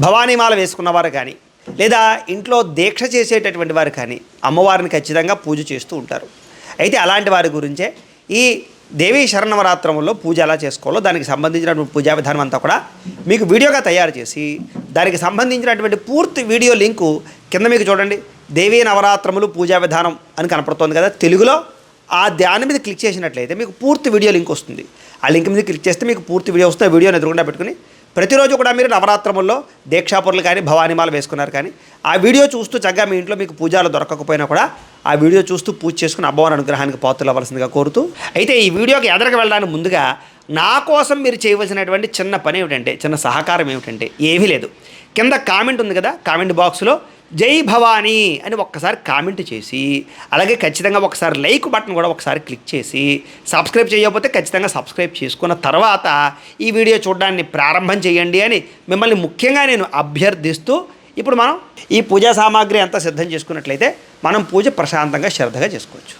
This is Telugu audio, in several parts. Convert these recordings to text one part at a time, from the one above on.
భవానీమాల వేసుకున్నవారు కానీ లేదా ఇంట్లో దీక్ష చేసేటటువంటి వారు కానీ అమ్మవారిని ఖచ్చితంగా పూజ చేస్తూ ఉంటారు. అయితే అలాంటి వారి గురించే ఈ దేవీ శరన్నవరాత్రంలో పూజ ఎలా చేసుకోవాలో దానికి సంబంధించినటువంటి పూజా విధానం అంతా కూడా మీకు వీడియోగా తయారు చేసి దానికి సంబంధించినటువంటి పూర్తి వీడియో లింకు కింద మీకు చూడండి, దేవీ నవరాత్రములు పూజా విధానం అని కనపడుతోంది కదా తెలుగులో. దాని మీద క్లిక్ చేసినట్లయితే మీకు పూర్తి వీడియో లింక్ వస్తుంది. ఆ లింక్ మీద క్లిక్ చేస్తే మీకు పూర్తి వీడియో వస్తుంది. ఆ వీడియోని ఎదురుకుండా పెట్టుకుని ప్రతిరోజు కూడా మీరు నవరాత్రముల్లో దీక్షాపరులు కానీ భవానీమాల వేసుకున్నారు కానీ ఆ వీడియో చూస్తూ చక్కగా మీ ఇంట్లో మీకు పూజలు దొరకకపోయినా కూడా ఆ వీడియో చూస్తూ పూజ చేసుకుని అమ్మవారి అనుగ్రహానికి పాత్రలు అవ్వాల్సిందిగా కోరుతూ, అయితే ఈ వీడియోకి ఎదరికి వెళ్ళడానికి ముందుగా నా కోసం మీరు చేయవలసినటువంటి చిన్న పని ఏమిటంటే, చిన్న సహకారం ఏమిటంటే ఏమీ లేదు. కింద కామెంట్ ఉంది కదా, కామెంట్ బాక్స్లో జై భవానీ అని ఒక్కసారి కామెంట్ చేసి అలాగే ఖచ్చితంగా ఒకసారి లైక్ బటన్ కూడా ఒకసారి క్లిక్ చేసి సబ్స్క్రైబ్ చేయకపోతే ఖచ్చితంగా సబ్స్క్రైబ్ చేసుకున్న తర్వాత ఈ వీడియో చూడడాన్ని ప్రారంభం చేయండి అని మిమ్మల్ని ముఖ్యంగా నేను అభ్యర్థిస్తూ, ఇప్పుడు మనం ఈ పూజా సామాగ్రి అంతా సిద్ధం చేసుకున్నట్లయితే మనం పూజ ప్రశాంతంగా శ్రద్ధగా చేసుకోవచ్చు.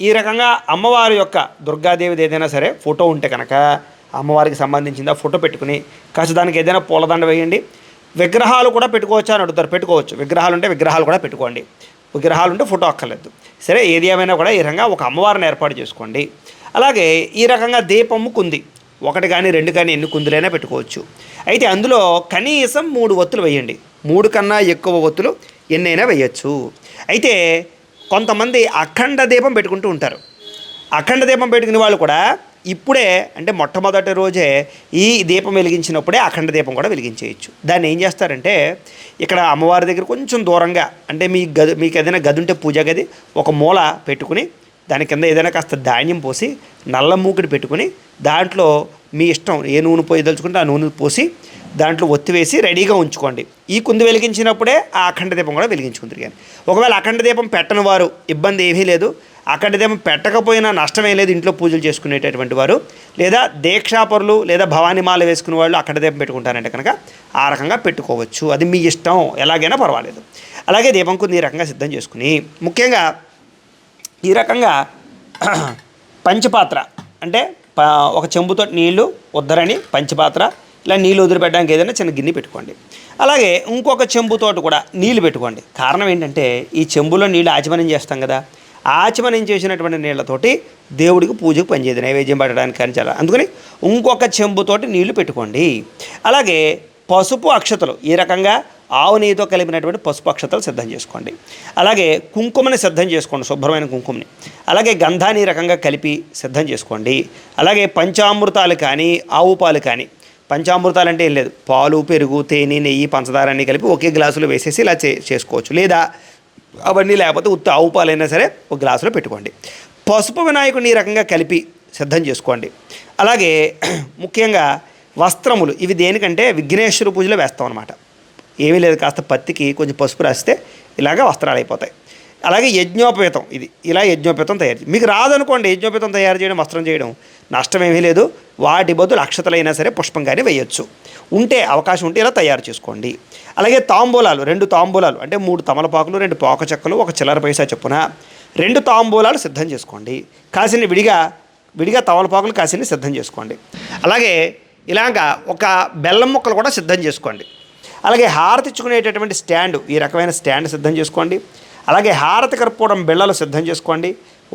ఈ రకంగా అమ్మవారి యొక్క దుర్గాదేవిది ఏదైనా సరే ఫోటో ఉంటే కనుక అమ్మవారికి సంబంధించింది ఆ ఫోటో పెట్టుకుని కాస్త దానికి ఏదైనా పూలదండ వేయండి. విగ్రహాలు కూడా పెట్టుకోవచ్చా అని అడుగుతారు, పెట్టుకోవచ్చు. విగ్రహాలు ఉంటే విగ్రహాలు కూడా పెట్టుకోండి, విగ్రహాలు ఉంటే ఫోటో అక్కర్లేదు. సరే, ఏది ఏమైనా కూడా ఈ రకంగా ఒక అమ్మవారిని ఏర్పాటు చేసుకోండి. అలాగే ఈ రకంగా దీపము కుంది, ఒకటి కానీ రెండు కానీ ఎన్ని కుందులైనా పెట్టుకోవచ్చు. అయితే అందులో కనీసం 3 ఒత్తులు వేయండి. 3 కన్నా ఎక్కువ ఒత్తులు ఎన్నైనా వేయచ్చు. అయితే కొంతమంది అఖండ దీపం పెట్టుకుంటూ ఉంటారు. అఖండ దీపం పెట్టుకునే వాళ్ళు కూడా ఇప్పుడే అంటే మొట్టమొదటి రోజే ఈ దీపం వెలిగించినప్పుడే అఖండ దీపం కూడా వెలిగించేయచ్చు. దాన్ని ఏం చేస్తారంటే ఇక్కడ అమ్మవారి దగ్గర కొంచెం దూరంగా అంటే మీకు ఏదైనా గది ఉంటే పూజా గది ఒక మూల పెట్టుకుని దాని కింద ఏదైనా కాస్త ధాన్యం పోసి నల్ల మూకుడు పెట్టుకుని దాంట్లో మీ ఇష్టం ఏ నూనె పోయి తలుచుకుంటే ఆ నూనె పోసి దాంట్లో ఒత్తి వేసి రెడీగా ఉంచుకోండి. ఈ కుంది వెలిగించినప్పుడే ఆ అఖండ దీపం కూడా వెలిగించుకుంటారు. కానీ ఒకవేళ అఖండ దీపం పెట్టని వారు ఇబ్బంది ఏమీ లేదు, అఖండ దీపం పెట్టకపోయినా నష్టమే లేదు. ఇంట్లో పూజలు చేసుకునేటటువంటి వారు లేదా దీక్షాపరులు లేదా భవానీమాల వేసుకునే వాళ్ళు అఖండ దీపం పెట్టుకుంటారంటే కనుక ఆ రకంగా పెట్టుకోవచ్చు. అది మీ ఇష్టం, ఎలాగైనా పర్వాలేదు. అలాగే దీపం కుంది ఈ రకంగా సిద్ధం చేసుకుని ముఖ్యంగా ఈ రకంగా పంచపాత్ర అంటే ఒక చెంబుతో నీళ్లు ఉద్దరని పంచపాత్ర, ఇలా నీళ్ళు వదిలిపెట్టడానికి ఏదైనా చిన్న గిన్నె పెట్టుకోండి. అలాగే ఇంకొక చెంబుతోటి కూడా నీళ్ళు పెట్టుకోండి. కారణం ఏంటంటే ఈ చెంబులో నీళ్ళు ఆచమనం చేస్తాం కదా, ఆచమనం చేసినటువంటి నీళ్లతోటి దేవుడికి పూజకు పనిచేయదు, నైవేద్యం పట్టడానికి కానీ చాలా. అందుకని ఇంకొక చెంబుతోటి నీళ్లు పెట్టుకోండి. అలాగే పసుపు అక్షతలు ఈ రకంగా ఆవు నెయ్యితో కలిపినటువంటి పసుపు అక్షతలు సిద్ధం చేసుకోండి. అలాగే కుంకుమని సిద్ధం చేసుకోండి, శుభ్రమైన కుంకుమని. అలాగే గంధాన్ని ఈ రకంగా కలిపి సిద్ధం చేసుకోండి. అలాగే పంచామృతాలు కానీ ఆవు పాలు కానీ, పంచామృతాలు అంటే ఏం లేదు, పాలు పెరుగు తేనె నెయ్యి పంచదార అన్నీ కలిపి ఒకే గ్లాసులో వేసేసి ఇలా చేసుకోవచ్చు. లేదా అవన్నీ లేకపోతే ఉత్త ఆవు పాలైనా సరే ఒక గ్లాసులో పెట్టుకోండి. పసుపు వినాయకుడిని ఈ రకంగా కలిపి సిద్ధం చేసుకోండి. అలాగే ముఖ్యంగా వస్త్రములు ఇవి దేనికంటే విఘ్నేశ్వర పూజలో వేస్తాం అనమాట. ఏమీ లేదు, కాస్త పత్తికి కొంచెం పసుపు రాస్తే ఇలాగ వస్త్రాలు అయిపోతాయి. అలాగే యజ్ఞోపేతం, ఇది ఇలా యజ్ఞోపేతం తయారు మీకు రాదనుకోండి, యజ్ఞోపేతం తయారు చేయడం వస్త్రం చేయడం నష్టమేమీ లేదు. వాటి బదులు అక్షతలైనా సరే పుష్పం కానీ వేయచ్చు. ఉంటే అవకాశం ఉంటే ఇలా తయారు చేసుకోండి. అలాగే తాంబూలాలు 2 తాంబూలాలు అంటే 3 తమలపాకులు 2 పోక చెక్కలు 1 చిల్లర పైసా చొప్పున 2 తాంబూలాలు సిద్ధం చేసుకోండి. కాసిని విడిగా తమలపాకులు కాసిని సిద్ధం చేసుకోండి. అలాగే ఇలాగ ఒక బెల్లం ముక్కలు కూడా సిద్ధం చేసుకోండి. అలాగే హారతి ఇచ్చుకునేటటువంటి స్టాండ్, ఈ రకమైన స్టాండ్ సిద్ధం చేసుకోండి. అలాగే హారతి కర్పూరం బిళ్ళలు సిద్ధం చేసుకోండి.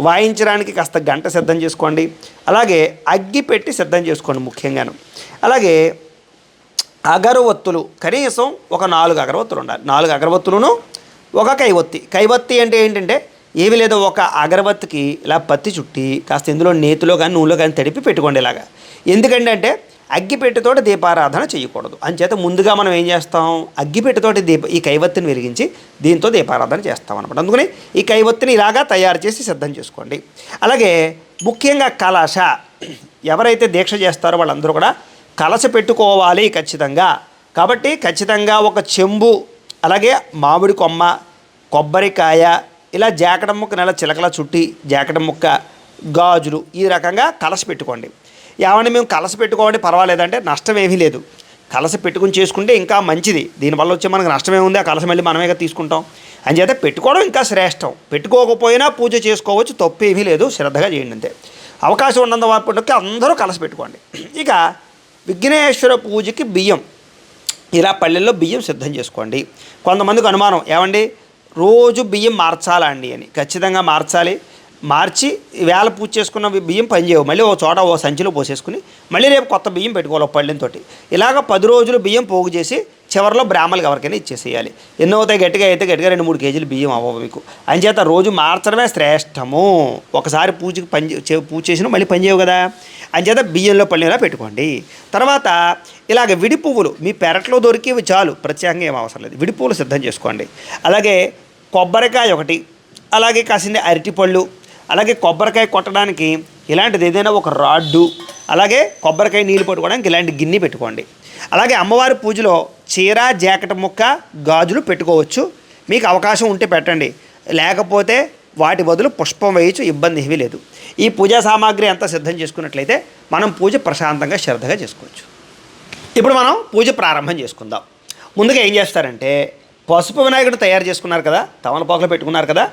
వాయించడానికి కాస్త గంట సిద్ధం చేసుకోండి. అలాగే అగ్గి పెట్టి సిద్ధం చేసుకోండి ముఖ్యంగాను. అలాగే అగరవత్తులు కనీసం ఒక 4 అగరవత్తులు ఉండాలి. 4 అగరవత్తులను ఒక కైవత్తి అంటే ఏంటంటే ఏమీ లేదు, ఒక అగరవత్తికి ఇలా పత్తి చుట్టి కాస్త ఇందులో నేతిలో కానీ నూనెలో కానీ తడిపి పెట్టుకోండి ఇలాగా. ఎందుకంటే అగ్గిపెట్టెతోటి దీపారాధన చేయకూడదు. అంచేత ముందుగా మనం ఏం చేస్తాం, అగ్గిపెట్టెతోటి ఈ కైవత్తిని వెలిగించి దీంతో దీపారాధన చేస్తాం అనమాట. అందుకని ఈ కైవత్తిని ఇలాగా తయారు చేసి సిద్ధం చేసుకోండి. అలాగే ముఖ్యంగా కలశ, ఎవరైతే దీక్ష చేస్తారో వాళ్ళందరూ కూడా కలశ పెట్టుకోవాలి ఖచ్చితంగా. కాబట్టి ఖచ్చితంగా ఒక చెంబు, అలాగే మామిడి కొమ్మ, కొబ్బరికాయ, ఇలా జాకెట్ ముక్క నెల చిలకల చుట్టి జాకెట్ ముక్క, గాజులు ఈ రకంగా కలశ పెట్టుకోండి. ఏమంటే మేము కలశ పెట్టుకోవాలి పర్వాలేదంటే నష్టం ఏమీ లేదు. కలశ పెట్టుకుని చేసుకుంటే ఇంకా మంచిది. దీనివల్ల వచ్చే మనకు నష్టమే ఉంది, ఆ కలశ మళ్ళీ మనమే తీసుకుంటాం. అంచేత పెట్టుకోవడం ఇంకా శ్రేష్టం. పెట్టుకోకపోయినా పూజ చేసుకోవచ్చు, తప్పు ఏమీ లేదు. శ్రద్ధగా చేయండి అంతే. అవకాశం ఉన్నంత వరకు అందరూ కలశ పెట్టుకోండి. ఇక విఘ్నేశ్వర పూజకి బియ్యం ఇలా పల్లెల్లో బియ్యం సిద్ధం చేసుకోండి. కొంతమందికి అనుమానం, ఏమండి రోజు బియ్యం మార్చాలా అండి అని. ఖచ్చితంగా మార్చాలి. మార్చి వేళ పూజ చేసుకున్న బియ్యం పనిచేయవు, మళ్ళీ ఓ చోట ఓ సంచిలో పోసేసుకుని మళ్ళీ రేపు కొత్త బియ్యం పెట్టుకోవాలి పళ్ళెంతో. ఇలాగ 10 రోజులు బియ్యం పోగు చేసి చివరిలో బ్రాహ్మణులకు ఎవరికైనా ఇచ్చేసేయాలి. ఎన్నో అవుతాయి, గట్టిగా 2-3 కేజీలు బియ్యం అవ్వవు మీకు. అంచేత రోజు మార్చడమే శ్రేష్టము. ఒకసారి పూజకి పూజ చేసిన మళ్ళీ పనిచేయవు కదా, అంచేత బియ్యంలో పళ్ళెంలా పెట్టుకోండి. తర్వాత ఇలాగ విడి పువ్వులు మీ పెరట్లో దొరికేవి చాలు, ప్రత్యేకంగా ఏం అవసరం లేదు. విడి పువ్వులు సిద్ధం చేసుకోండి. అలాగే కొబ్బరికాయ ఒకటి, అలాగే కాసింది అరటిపళ్ళు, అలాగే కొబ్బరికాయ కొట్టడానికి ఇలాంటిది ఏదైనా ఒక రాడ్డు, అలాగే కొబ్బరికాయ నీళ్ళు పట్టుకోవడానికి ఇలాంటి గిన్నె పెట్టుకోండి. అలాగే అమ్మవారి పూజలో చీర, జాకెట్ ముక్క, గాజులు పెట్టుకోవచ్చు. మీకు అవకాశం ఉంటే పెట్టండి, లేకపోతే వాటి బదులు పుష్పం వేయచ్చు, ఇబ్బంది ఏమీ లేదు. ఈ పూజా సామాగ్రి అంతా సిద్ధం చేసుకున్నట్లయితే మనం పూజ ప్రశాంతంగా శ్రద్ధగా చేసుకోవచ్చు. ఇప్పుడు మనం పూజ ప్రారంభం చేసుకుందాం. ముందుగా ఏం చేస్తారంటే, పసుపు వినాయకుడు తయారు చేసుకున్నారు కదా, తమలపాకులో పెట్టుకున్నారు కదా,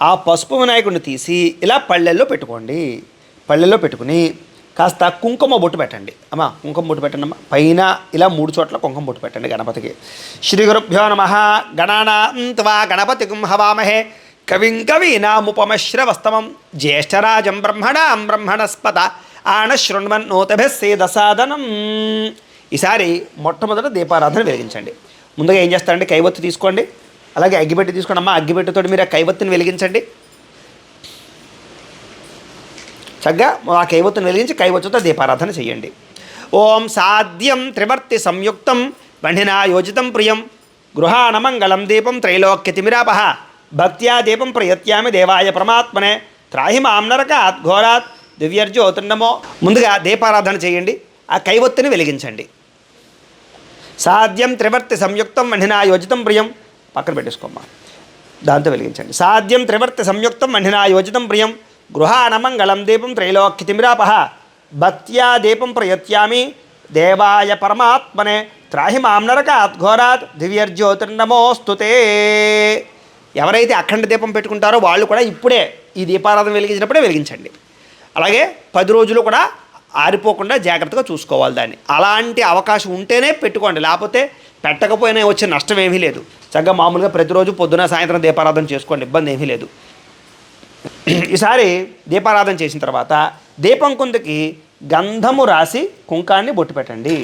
ఆ పసుపు వినాయకుడిని తీసి ఇలా పళ్ళెల్లో పెట్టుకోండి. పళ్ళెల్లో పెట్టుకుని కాస్త కుంకుమ బొట్టు పెట్టండి. అమ్మా కుంకుమ బొట్టు పెట్టండి అమ్మా. పైన ఇలా 3 చోట్ల కుంకుమ బొట్టు పెట్టండి గణపతికి. శ్రీ గురుభ్యో నమః. గణానాం త్వా గణపతిం హవామహే కవిం కవీనాముపమశ్రవస్తమం జ్యేష్ఠరాజం బ్రహ్మణాం బ్రహ్మణస్పత ఆనశృణ్వన్నోతభిः సేదసాదనం. ఈసారి మొట్టమొదట దీపారాధన వెలిగించండి. ముందుగా ఏం చేస్తారంటే కైవత్తు తీసుకోండి, అలాగే అగ్గిపెట్టి తీసుకోండి అమ్మా. అగ్గిపెట్టితో మీరు ఆ కైవత్తుని వెలిగించండి. చక్కగా ఆ కైవత్తుని వెలిగించి కైవత్తుతో దీపారాధన చేయండి. ఓం సాధ్యం త్రివర్తి సంయుక్తం బండినా యోజితం ప్రియం గృహాణమంగళం దీపం త్రైలోక్యతిమిరాపహ భక్త్యా దీపం ప్రయత్యామి దేవాయ పరమాత్మనే త్రాహి మాం నరకాత్ ఘోరాత్ దివ్యర్జ్యోతిర్నమో. ముందుగా దీపారాధన చేయండి, ఆ కైవత్తుని వెలిగించండి. సాధ్యం త్రివర్తి సంయుక్తం బండినా యోజితం ప్రియం, పక్కన పెట్టేసుకోమ్మా, దాంతో వెలిగించండి. సాధ్యం త్రివర్తి సంయుక్తం మండినా యోజితం ప్రియం గృహాణమంగళం దీపం త్రైలోక్యతిమిరాపహ భక్త్యా దీపం ప్రయత్యామి దేవాయ పరమాత్మనే త్రాహి మాం నరకాత్ ఘోరాత్ దివ్యర్జ్యోతిర్నమోస్తుతే. ఎవరైతే అఖండ దీపం పెట్టుకుంటారో వాళ్ళు కూడా ఇప్పుడే ఈ దీపారాధన వెలిగించినప్పుడే వెలిగించండి. అలాగే 10 రోజులు కూడా ఆరిపోకుండా జాగ్రత్తగా చూసుకోవాలి దాన్ని. అలాంటి అవకాశం ఉంటేనే పెట్టుకోండి, లేకపోతే పెట్టకపోయినా వచ్చే నష్టం ఏమీ లేదు. చక్కగా మామూలుగా ప్రతిరోజు పొద్దున సాయంత్రం దీపారాధన చేసుకోండి, ఇబ్బంది ఏమీ లేదు. ఈసారి దీపారాధన చేసిన తర్వాత దీపం కుందుకి గంధము రాసి కుంకాన్ని బొట్టు పెట్టండి.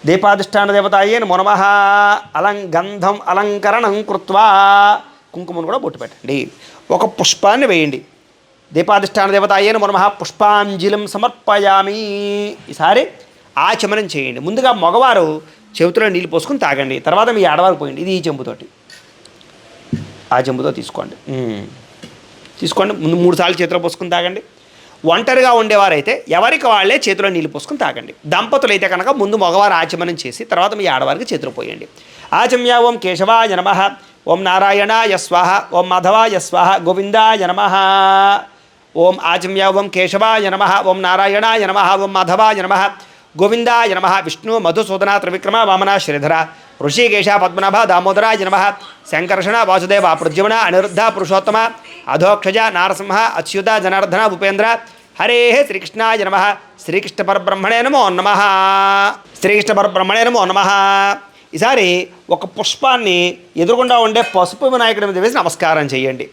దీపాధిష్టాన దేవతాయే నమో నమః గంధం అలంకరణం కృత్వా కుంకుమను కూడా బొట్టు పెట్టండి. ఒక పుష్పాన్ని వేయండి. దీపాధిష్టాన దేవతాయే నమో నమః పుష్పాంజలిం సమర్పయామి. ఈసారి ఆచమనం చేయండి. ముందుగా మగవారు చెవిలో నీళ్ళు పోసుకుని తాగండి, తర్వాత మీ ఆడవారికి పోయండి. ఇది ఈ చెంబుతోటి, ఆ చెంబుతో తీసుకోండి. ముందు 3 సార్లు చేతిలో పోసుకుని తాగండి. ఒంటరిగా ఉండేవారైతే ఎవరికి వాళ్ళే చేతిలో నీళ్ళు పోసుకుని తాగండి. దంపతులు అయితే కనుక ముందు మగవారు ఆచమనం చేసి తర్వాత మీ ఆడవారికి చేతిలో పోయండి. ఆచమ్య ఓం కేశవాయ నమః, ఓం నారాయణాయ స్వాహ, ఓం మాధవాయ స్వాహ, గోవిందాయ నమః. ఓం ఆచమ్య ఓం కేశవాయ నమః, ఓం నారాయణాయ నమః, ఓం మాధవాయ నమః, గోవిందాయ నమః. విష్ణు మధుసూదన త్రివిక్రమ వామన శ్రీధర ఋషికేశ పద్మనాభ దామోదరాయ నమః. శంకర్షణ వాసుదేవ ప్రద్యుమ్న అనిరుద్ధ పురుషోత్తమ అధోక్షజ నారసింహ అచ్యుత జనార్దన ఉపేంద్ర హరే శ్రీకృష్ణాయ నమః. శ్రీకృష్ణ పరబ్రహ్మణే నమో నమః. శ్రీకృష్ణ పరబ్రహ్మణే నమో నమః. ఈసారి ఒక పుష్పాన్ని ఎదురుగుండా ఉండే పసుపు వినాయకుడి మీద వేసి నమస్కారం చేయండి.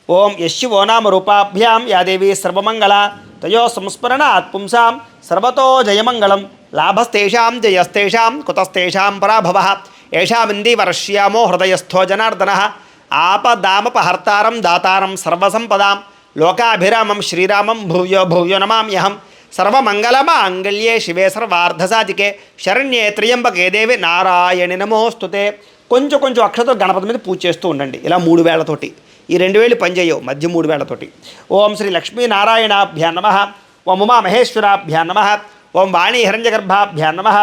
ఓం యశివో నామ రూపాభ్యాం యాదేవి సర్వమంగళ తయో సంస్మరణాత్ పుంసాం సర్వతో జయమంగళం లాభస్తేషాం జయస్తేషాం కుతస్తేషాం పరాభవః ఏషామిందీవరశ్యామో హృదయస్థో జనార్దనః ఆపదామపహర్తారం దాతారం సర్వసంపదాం లోకాభిరామం శ్రీరామం భూయో భూయో నమామ్యహం. సర్వమంగళమాంగళ్యే శివే సర్వార్ధసాధికే శరణ్యే త్ర్యంబకే దేవి నారాయణి నమోస్తుతే. కొంచెం అక్షతలు గణపతి మీద పూజ చేస్తూ ఉండండి. ఇలా 3 వేళ్లతోటి, ఈ 2 వేలు పనిచేయవు, మధ్య 3 వేళ్లతోటి. ఓం శ్రీ లక్ష్మీనారాయణాభ్యాం నమః, ఓం ఉమామహేశ్వరాభ్యాం నమః, ఓం వాణీ హిరణ్యగర్భాభ్యాం నమః,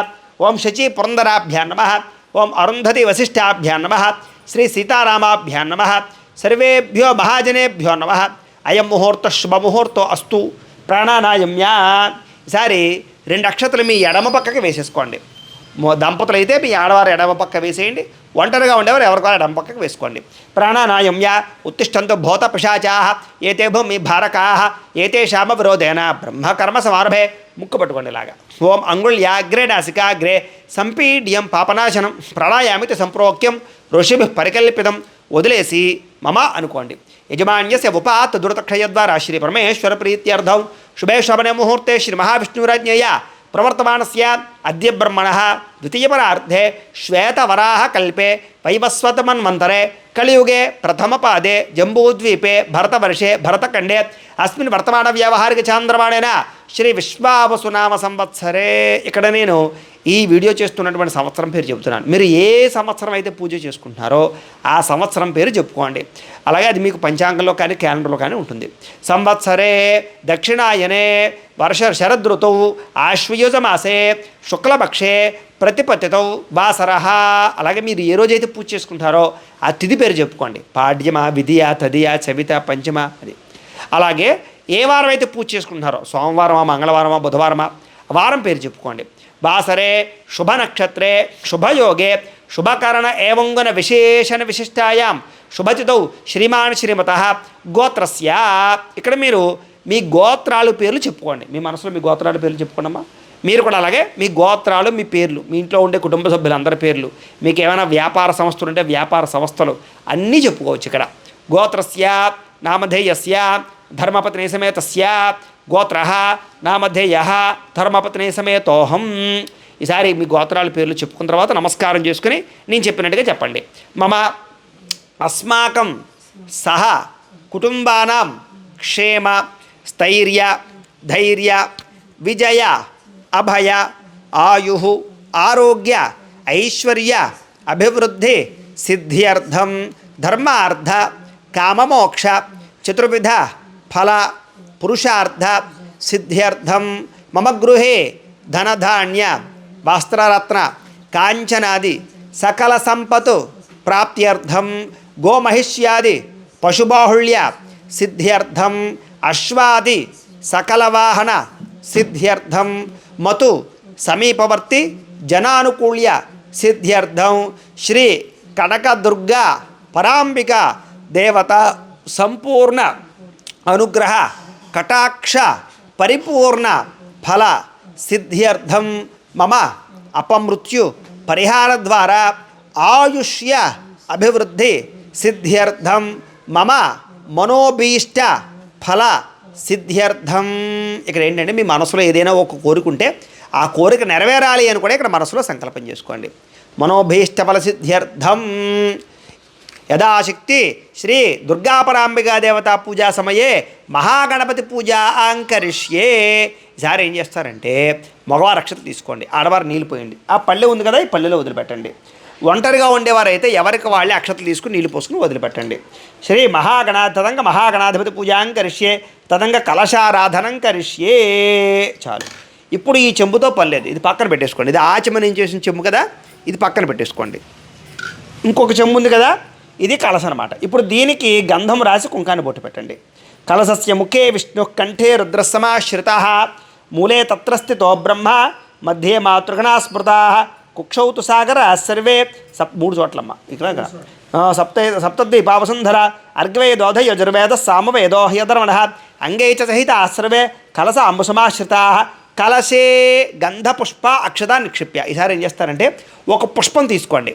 ఓం శచీ పురందరాభ్యాం నమః, ఓం అరుంధతి వశిష్ఠాభ్యాం నమః, శ్రీ సీతారామాభ్యాం నమః. సర్వేభ్యో మహాజనేభ్యో నమః. అయం ముహూర్త శుభముహూర్తో అస్తు. ప్రాణానాయమ్యా. ఈసారి 2 అక్షతలు మీ ఎడమ పక్కకి వేసేసుకోండి. దంపతులు అయితే మీ ఆడవారు ఎడమ పక్క వేసేయండి, ఒంటరిగా ఉండేవారు ఎవరికారు ఎడమ పక్కకి వేసుకోండి. ప్రాణానాయమ్య ఉత్తిష్టంతో భూత పిశాచాః ఏతే భూమి భారకాః ఏతేషామ విరోధేన బ్రహ్మకర్మ సమారభే ముక్కు పట్టుకోండి ఇలాగా. ఓం అంగుళ్యాగ్రే నాసికాగ్రే సంపీడ్యం పాపనాశనం ప్రాణాయామితి సంప్రోక్యం ఋషిభి పరికల్పితం వదిలేసి మమ అనుకోండి. యజమాన్యస్య ఉపాత్ దురతక్షయ ద్వారా శ్రీ పరమేశ్వర ప్రీత్యర్థం శుభే శోభనే ముహూర్తే శ్రీ మహావిష్ణురాజ్ఞయ ప్రవర్తమానస్య అద్య బ్రహ్మణః ద్వితీయపరార్ధే శ్వేతవరాహ కల్పే వైవస్వతమన్వంతరే కలియుగే ప్రథమపాదే జంబూద్వీపే భరతవర్షే భరతఖండే అస్మిన్ వర్తమాన వ్యావహారిక చాంద్రమాణేన శ్రీ విశ్వావసునామ సంవత్సరే. ఇక్కడ నేను ఈ వీడియో చేస్తున్నటువంటి సంవత్సరం పేరు చెబుతున్నాను. మీరు ఏ సంవత్సరం అయితే పూజ చేసుకుంటున్నారో ఆ సంవత్సరం పేరు చెప్పుకోండి. అలాగే అది మీకు పంచాంగంలో కానీ క్యాలెండర్లో కానీ ఉంటుంది. సంవత్సరే దక్షిణాయనే వర్ష శరదృతువు ఆశ్వయుజమాసే శుక్లపక్షే ప్రతిపత్తితో వాసరః. అలాగే మీరు ఏ రోజైతే పూజ చేసుకుంటారో ఆ తిథి పేరు చెప్పుకోండి. పాడ్యమ విధియ తదియ చవిత పంచమ అది. అలాగే ఏ వారం అయితే పూజ చేసుకుంటున్నారో సోమవారమా మంగళవారమా బుధవారమా వారం పేరు చెప్పుకోండి. వాసరే శుభ నక్షత్రే శుభయోగే శుభకరణ ఏవంగున విశేషణ విశిష్టాయాం శుభతిథౌ శ్రీమాన్ శ్రీమతః గోత్రస్య. ఇక్కడ మీరు మీ గోత్రాలు పేర్లు చెప్పుకోండి. మీ మనసులో మీ గోత్రాల పేర్లు చెప్పుకోండమ్మా. మీరు కూడా అలాగే మీ గోత్రాలు మీ పేర్లు మీ ఇంట్లో ఉండే కుటుంబ సభ్యులందరి పేర్లు మీకు ఏమైనా వ్యాపార సంస్థలు ఉంటే వ్యాపార సంస్థలు అన్నీ చెప్పుకోవచ్చు. ఇక్కడ గోత్రస్య నామధేయస్య ధర్మపత్ని సమేతస్య గోత్రః నామధేయః ధర్మపత్ని సమేతోహం. ఈసారి మీ గోత్రాల పేర్లు చెప్పుకున్న తర్వాత నమస్కారం చేసుకుని నేను చెప్పినట్టుగా చెప్పండి. మమ అస్మాకం సహ కుటుంబానాం క్షేమ స్థైర్య ధైర్య విజయ అభయ ఆయు ఆరోగ్య ఐశ్వర్య అభివృద్ధి సిద్ధ్యర్థం ధర్మార్థ కామమోక్ష చతుర్విధ ఫల పురుషార్థ సిద్ధ్యర్థం మమ గృహే ధనధాన్య వస్త్రరత్న కాంచనాది సకల సంపతు ప్రాప్త్యర్థం గోమహిష్యాది పశుబాహుళ్య సిద్ధ్యర్థం అశ్వాది సకల వాహన సిద్ధ్యర్థం మతు సమీపవర్తి జనానుకూల్య సిద్ధ్యర్థం శ్రీ కనకదుర్గా పరాంబిక దేవత సంపూర్ణ అనుగ్రహ కటాక్ష పరిపూర్ణ ఫల సిద్ధ్యర్థం మమ అపమృత్యు పరిహార ద్వారా ఆయుష్య అభివృద్ధి సిద్ధ్యర్థం మమ మనోభీష్ట ఫల సిద్ధ్యర్థం. ఇక్కడ ఏంటంటే మీ మనసులో ఏదైనా ఒక కోరిక ఉంటే ఆ కోరిక నెరవేరాలి అని కూడా ఇక్కడ మనసులో సంకల్పం చేసుకోండి. మనోభీష్ట ఫల సిద్ధ్యర్థం యథాశక్తి శ్రీ దుర్గాపరాంబికా దేవతా పూజా సమయే మహాగణపతి పూజ అంకరిష్యే. ఈసారి ఏం చేస్తారంటే మగవారు అక్షతలు తీసుకోండి, ఆడవారు నీళ్ళు పోయండి. ఆ పల్లె ఉంది కదా ఈ పల్లెలో వదిలిపెట్టండి. ఒంటరిగా ఉండేవారైతే ఎవరికి వాళ్ళే అక్షతలు తీసుకుని నీళ్ళు పోసుకుని వదిలిపెట్టండి. శ్రీ తదంగ మహాగణాధిపతి పూజాం కరిష్యే తదంగ కలశారాధనం కరిష్యే. చాలు. ఇప్పుడు ఈ చెంబుతో పర్లేదు, ఇది పక్కన పెట్టేసుకోండి. ఇది ఆచమనం చేసిన చెంబు కదా, ఇది పక్కన పెట్టేసుకోండి. ఇంకొక చెంబు ఉంది కదా, ఇది కలశ అనమాట. ఇప్పుడు దీనికి గంధం రాసి కుంకాన్ని బొట్టు పెట్టండి. కలశస్య ముఖే విష్ణు కంఠే రుద్రసమాశ్రిత మూలే తత్రస్థితో బ్రహ్మ మధ్యే మాతృగణా స్మృతా కుక్షౌ తు సాగర సర్వే మూడు చోట్లమ్మ ఇక్కడ సప్తద్వీపావసుంధర అర్గ్వేదోధ యజుర్వేద సామవేదో హ్యధర్మణ అంగై చ సహిత సర్వే కలశ అంబుసమాశ్రితా కలశే గంధపుష్ప అక్షత నిక్షిప్య. ఈసారి ఏం చేస్తారంటే ఒక పుష్పం తీసుకోండి,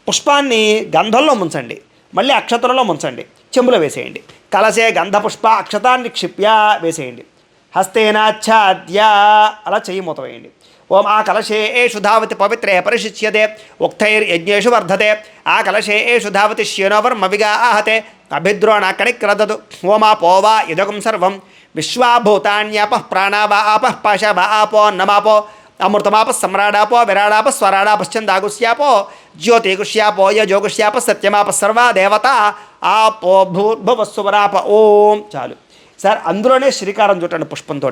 పుష్పాన్ని గంధంలో ముంచండి, మళ్ళీ అక్షతలలో ముంచండి, చెంబులో వేసేయండి. కలశే గంధపుష్ప అక్షతాన్ని నిక్షిప్య వేసేయండి. హస్తేనాచ్ఛాద్య అలా చెయ్యి మూత వేయండి. ఓం ఆ కలశే ఏషు ధావతి పవిత్రే పరిశిచ్యతే ఉక్తైర్యజ్ఞేషు వర్ధతే ఆ కలశే ఏషు ధావతి శ్యేనోవర్మవిగా ఆహతే అభిద్రోణ కణిక్రదతు ఓమా పోవా ఇదగం సర్వం విశ్వాభూతాన్యాపః ప్రాణావా ఆపః పాశవా ఆపో నమాపో అమృతమాప సమ్రాడాపో విరాడాప స్వరాడాపశ్చందాగుష్యాపో జ్యోతిగుష్యాపో యజోగుష్యాప సత్యమాప సర్వా దేవత ఆపో భూర్భువస్సువరాప ఓం. చాలు సార్. అందులోనే శ్రీకారం చుట్టండి పుష్పంతో.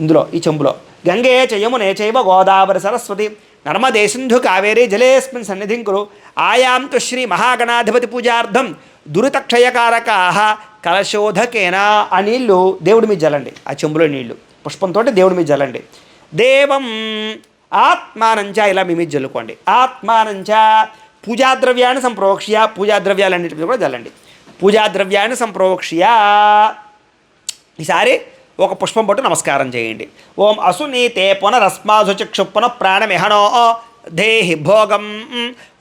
ఇందులో ఈ చెంబులో గంగే చ యమునే చైవ గోదావరి సరస్వతి నర్మదే సింధు కావేరీ జలేస్మిన్ సన్నిధిం కురు ఆయాం తు శ్రీ మహాగణాధిపతి పూజార్థం దురితక్షయకారకా కలశోధకేన. ఆ నీళ్లు దేవుడి మీద జల్లండి. ఆ చెంబులో నీళ్లు పుష్పంతో దేవుడి మీద జల్లండి. దేవం ఆత్మానంచ ఇలా మీ మీద జల్లుకోండి. ఆత్మానంచ పూజాద్రవ్యాన్ని సంప్రోక్ష్య పూజాద్రవ్యాలన్నిటి మీద కూడా జల్లండి. పూజాద్రవ్యాన్ని సంప్రోక్ష్య. ఈసారి ఒక పుష్పం పట్టు నమస్కారం చేయండి. ఓం అసునీతే పునరస్మాసు చక్షు పునః ప్రాణమిహనో దేహి భోగం